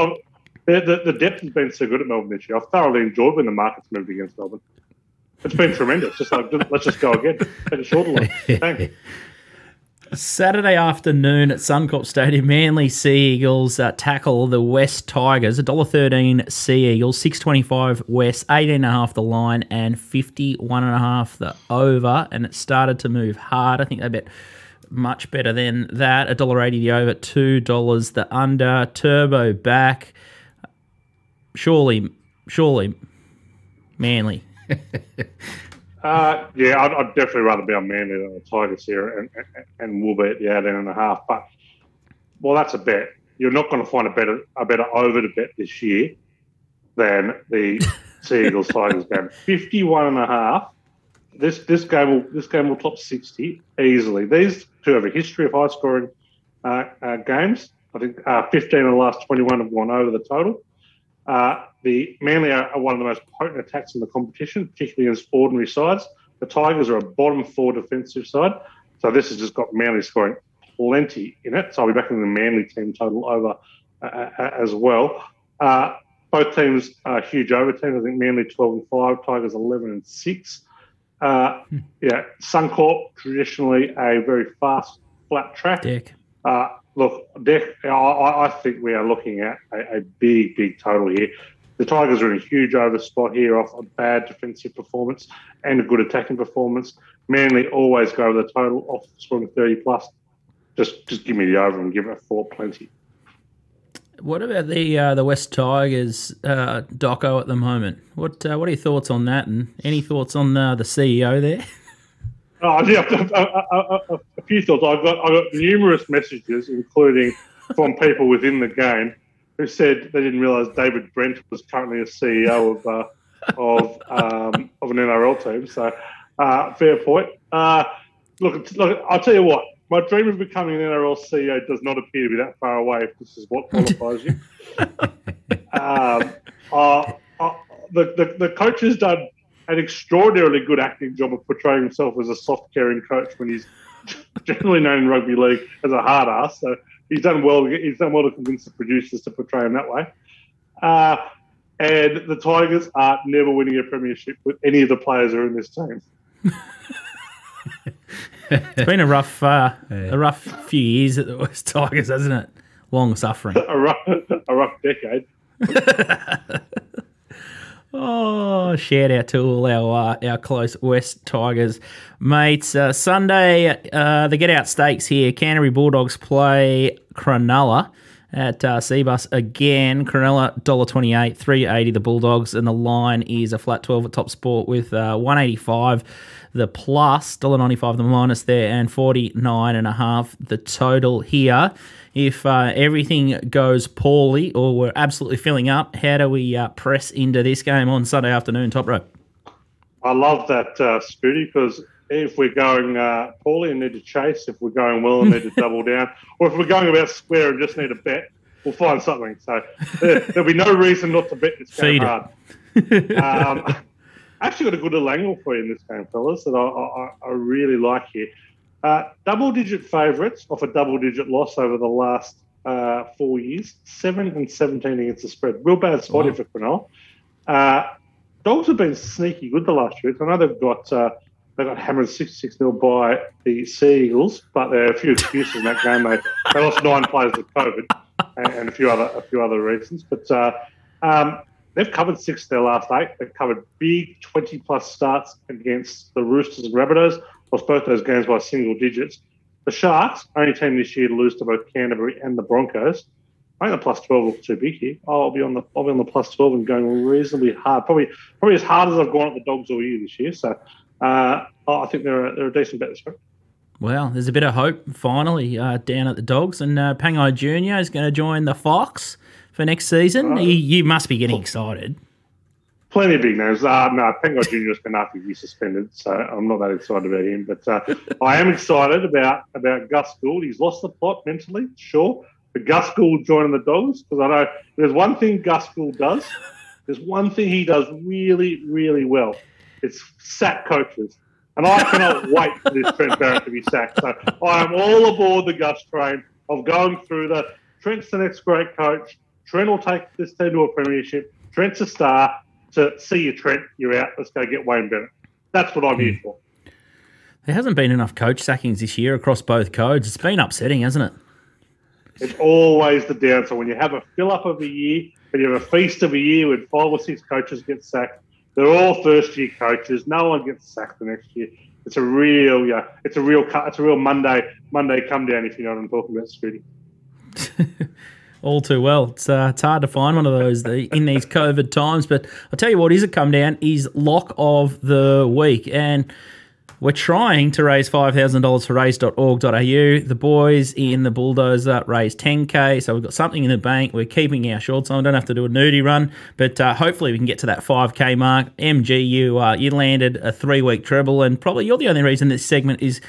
the depth has been so good at Melbourne this year. I've thoroughly enjoyed when the market's moved against Melbourne. It's been tremendous. Just like, let's just go again. Take a shorter one. Thanks. Saturday afternoon at Suncorp Stadium, Manly Sea Eagles tackle the West Tigers. $1.13 Sea Eagles, $6.25 West, 18.5 the line, and 51.5 the over. And it started to move hard. I think they bet much better than that. $1.80 the over, $2 the under. Turbo back. Surely, Manly. I'd definitely rather be on Manly than the Tigers here, and we'll be at the 18.5. But that's a bet. You're not going to find a better over to bet this year than the Sea Eagles Tigers game. 51.5. This game will top 60 easily. These two have a history of high scoring games. I think 15 of the last 21 have gone over the total. The Manly are one of the most potent attacks in the competition, particularly against ordinary sides. The Tigers are a bottom 4 defensive side, so this has just got Manly scoring plenty in it. So I'll be backing the Manly team total over as well. Both teams are huge over teams. I think Manly 12-5, Tigers 11-6. Suncorp, traditionally a very fast, flat track. Dick. I think we are looking at a big total here. The Tigers are in a huge over spot here off a bad defensive performance and a good attacking performance. Manly always go over the total off scoring 30+. just give me the over and give it a 4 plenty. What about the West Tigers doco at the moment? What are your thoughts on that, and any thoughts on the CEO there? Oh, yeah, a few thoughts. I got numerous messages, including from people within the game, who said they didn't realise David Brent was currently a CEO of an NRL team. So, fair point. Look, I'll tell you what. My dream of becoming an NRL CEO does not appear to be that far away if this is what qualifies you. The coach has done an extraordinarily good acting job of portraying himself as a soft, caring coach when he's generally known in rugby league as a hard ass. So he's done well. He's done well to convince the producers to portray him that way. And the Tigers are never winning a premiership with any of the players who are in this team. It's been a rough few years at the West Tigers, hasn't it? Long suffering. a rough decade. Oh, shout out to all our close West Tigers mates. Sunday, the get out stakes here. Canterbury Bulldogs play Cronulla at Seabus again. Cronulla $1.28, $3.80 the Bulldogs, and the line is a flat 12 at Top Sport with $1.85 the plus, $1.95 the minus there, and 49.5 the total here. If everything goes poorly or we're absolutely filling up, how do we press into this game on Sunday afternoon, Top Rope? I love that, Scooty, because if we're going poorly and need to chase, if we're going well and need to double down, or if we're going about square and just need a bet, we'll find something. So there'll be no reason not to bet this game hard. Actually got a good little angle for you in this game, fellas, that I really like here. Double-digit favourites off a double-digit loss over the last 4 years, 7 and 17 against the spread. Real bad spot here for Cronulla. Dogs have been sneaky good the last year. I know they've got hammered 6-0 by the Sea Eagles, but there are a few excuses in that game. They lost 9 players with COVID and a few other reasons. But they've covered 6 of their last 8. They've covered big 20-plus starts against the Roosters and Rabbitohs. Lost both those games by single digits. The Sharks, only team this year to lose to both Canterbury and the Broncos. I think the plus 12 looks too big here. I'll be on the plus 12 and going reasonably hard. Probably as hard as I've gone at the Dogs all year this year. So I think they're a decent bet this week. Well, there's a bit of hope finally down at the Dogs, and Pangai Jr. is going to join the Fox for next season. You must be getting excited. Plenty of big names. No, Pangai Jr. is going to have to be suspended, so I'm not that excited about him. But I am excited about Gus Gould. He's lost the plot mentally, sure. But Gus Gould joining the Dogs, because I know there's one thing Gus Gould does. There's one thing he does really, really well. It's sack coaches. And I cannot wait for this Trent Barrett to be sacked. So I am all aboard the Gus train of going through Trent's the next great coach. Trent will take this team to a premiership. Trent's a star. To see you, Trent, you're out. Let's go get Wayne Bennett. That's what I'm here for. There hasn't been enough coach sackings this year across both codes. It's been upsetting, hasn't it? It's always the downside. When you have a fill-up of a year, when you have a feast of a year when 5 or 6 coaches get sacked, they're all first-year coaches. No one gets sacked the next year. It's a real Monday come down, if you know what I'm talking about, Scooty. All too well. It's hard to find one of those in these COVID times. But I'll tell you what is a come down is lock of the week. And we're trying to raise $5,000 for raise.org.au. The boys in the Bulldozer raised $10K, so we've got something in the bank. We're keeping our shorts on. Don't have to do a nudie run, but hopefully we can get to that $5K mark. MG, you landed a 3-week treble, and probably you're the only reason this segment is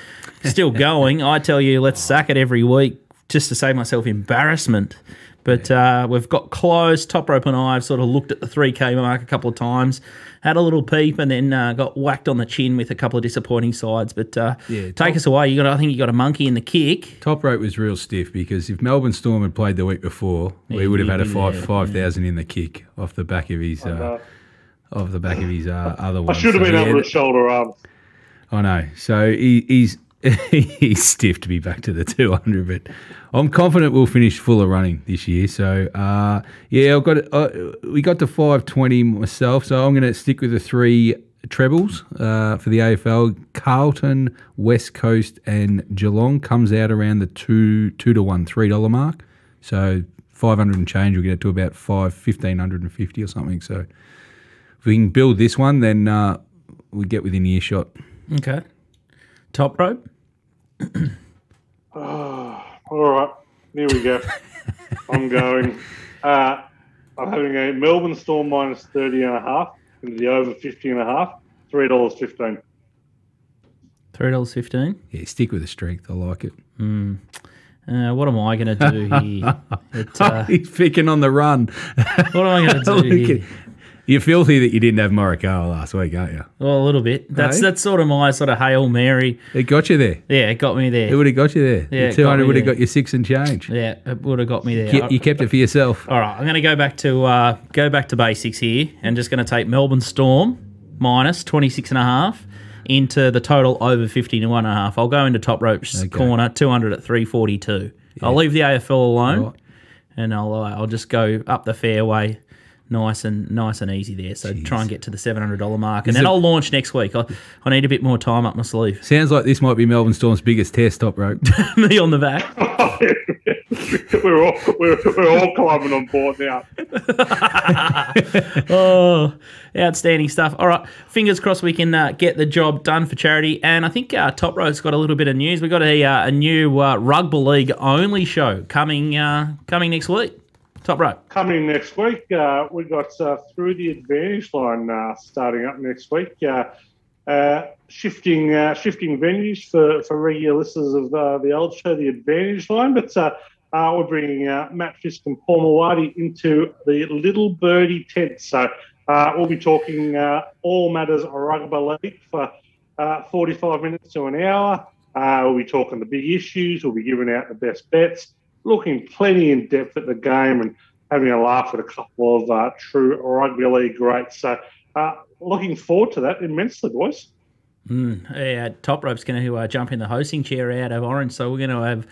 still going. I tell you, let's sack it every week just to save myself embarrassment. But we've got close. Top Rope and I have sort of looked at the 3K mark a couple of times, had a little peep, and then got whacked on the chin with a couple of disappointing sides. But take us away. I think you got a monkey in the kick. Top Rope was real stiff because if Melbourne Storm had played the week before, we would have had a 5,000 in the kick off the back of his other one. I should have been able to shoulder arms. I know. So he's he's stiff to be back to the 200, but I'm confident we'll finish full of running this year. So, we got to 520 myself, so I'm going to stick with the 3 trebles for the AFL. Carlton, West Coast, and Geelong comes out around the $2 to 1 $3 mark. So 500 and change, we'll get it to about 1,550 or something. So if we can build this one, then we get within earshot. Okay. Top rope. All right, here we go. I'm going. I'm having a Melbourne Storm minus 30.5 into the over 50.5. $3.15. $3.15. Yeah, stick with the strength. I like it. What am I going to do here? He's picking on the run. What am I going to do here? You're filthy that you didn't have Morikawa last week, aren't you? Well, a little bit. That's sort of my sort of Hail Mary. It got you there. Yeah, it got me there. It would have got you there. Yeah, Your 200 would have got you 6 and change. Yeah, it would have got me there. You kept it for yourself. All right, I'm going to go back to basics here, and just going to take Melbourne Storm minus 26.5 into the total over 51.5. I'll go into top ropes corner 200 at 342. Yeah. I'll leave the AFL alone, and I'll just go up the fairway. Nice and easy there. So try and get to the $700 mark. And then I'll launch next week. I need a bit more time up my sleeve. Sounds like this might be Melbourne Storm's biggest test, top rope. Me on the back. we're all climbing on board now. Oh, outstanding stuff. All right, fingers crossed we can get the job done for charity. And I think Top Rope's got a little bit of news. We've got a new rugby league only show coming next week. Top rope. Coming next week, we've got Through the Advantage Line starting up next week. Shifting venues for regular listeners of the old show, The Advantage Line. But we're bringing Matt Fisk and Paul Mawadi into the Little Birdie tent. So we'll be talking all matters rugby league for 45 minutes to an hour. We'll be talking the big issues. We'll be giving out the best bets, looking plenty in depth at the game and having a laugh at a couple of true rugby league greats. So looking forward to that immensely, boys. Top Rope's going to jump in the hosting chair out of Orange, so we're going to have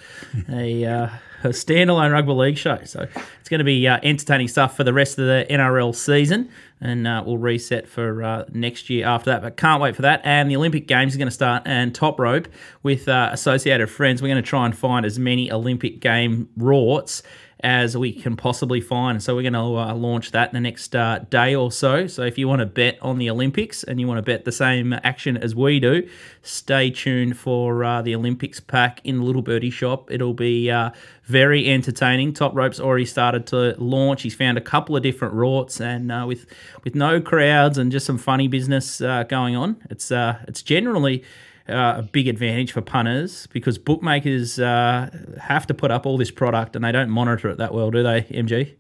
a standalone rugby league show. So it's going to be entertaining stuff for the rest of the NRL season, and we'll reset for next year after that. But can't wait for that. And the Olympic Games are going to start, and Top Rope with Associated Friends, we're going to try and find as many Olympic game rorts as we can possibly find. So we're going to launch that in the next day or so. So if you want to bet on the Olympics and you want to bet the same action as we do, stay tuned for the Olympics pack in the Little Birdie shop. It'll be very entertaining. Top Rope's already started to launch. He's found a couple of different rorts, and with no crowds and just some funny business going on, it's generally a big advantage for punters because bookmakers have to put up all this product and they don't monitor it that well, do they, MG?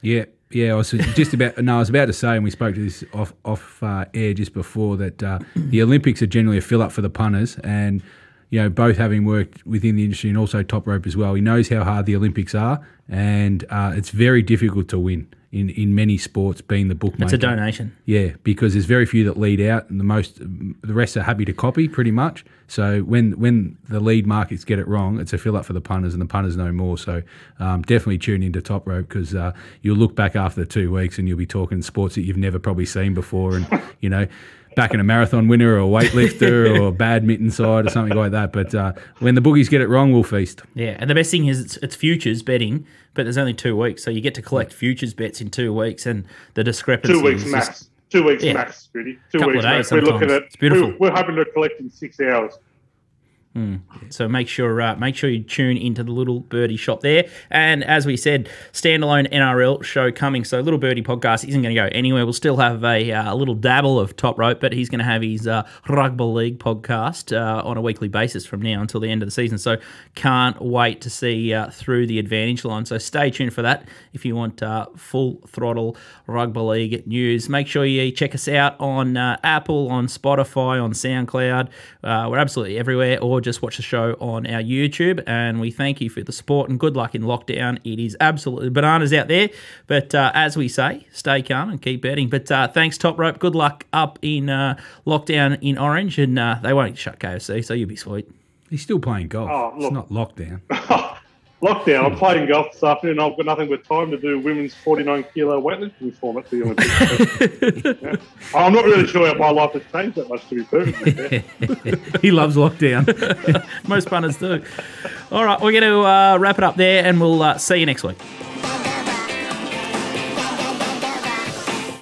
Yeah. I was about to say, and we spoke to this off air just before, that the Olympics are generally a fill up for the punters, and both having worked within the industry and also Top Rope as well, he knows how hard the Olympics are, and it's very difficult to win in many sports, being the bookmaker. It's a donation. Yeah, because there's very few that lead out, and the rest are happy to copy pretty much. So when the lead markets get it wrong, it's a fill up for the punters, and the punters know more. So definitely tune into Top Rope, because you'll look back after the 2 weeks and you'll be talking sports that you've never probably seen before, and backing a marathon winner or a weightlifter or a badminton side or something like that. But when the bookies get it wrong, we'll feast. Yeah, and the best thing is it's futures betting, but there's only 2 weeks, so you get to collect futures bets in 2 weeks, and the discrepancy 2 weeks max. 2 weeks max, Birdie. 2 weeks max. We're looking at. It's beautiful. We're hoping to collect in 6 hours. So make sure you tune into the Little Birdie shop there. And as we said, standalone NRL show coming. So Little Birdie podcast isn't going to go anywhere. We'll still have a little dabble of Top Rope, but he's going to have his rugby league podcast on a weekly basis from now until the end of the season. So can't wait to see Through the Advantage Line. So stay tuned for that if you want full throttle rugby league news. Make sure you check us out on Apple, on Spotify, on SoundCloud. We're absolutely everywhere. Or just watch the show on our YouTube, and we thank you for the support and good luck in lockdown. It is absolutely bananas out there, but as we say, stay calm and keep betting. But thanks, Top Rope. Good luck up in lockdown in Orange, and they won't shut KFC, so you'll be sweet. He's still playing golf. Oh, look. It's not lockdown. Lockdown. I'm playing golf this afternoon. I've got nothing but time to do women's 49-kilo weightlifting format for the Olympics. Yeah. I'm not really sure how my life has changed that much, to be perfectly fair. He loves lockdown. Most punters do. All right, we're going to wrap it up there, and we'll see you next week.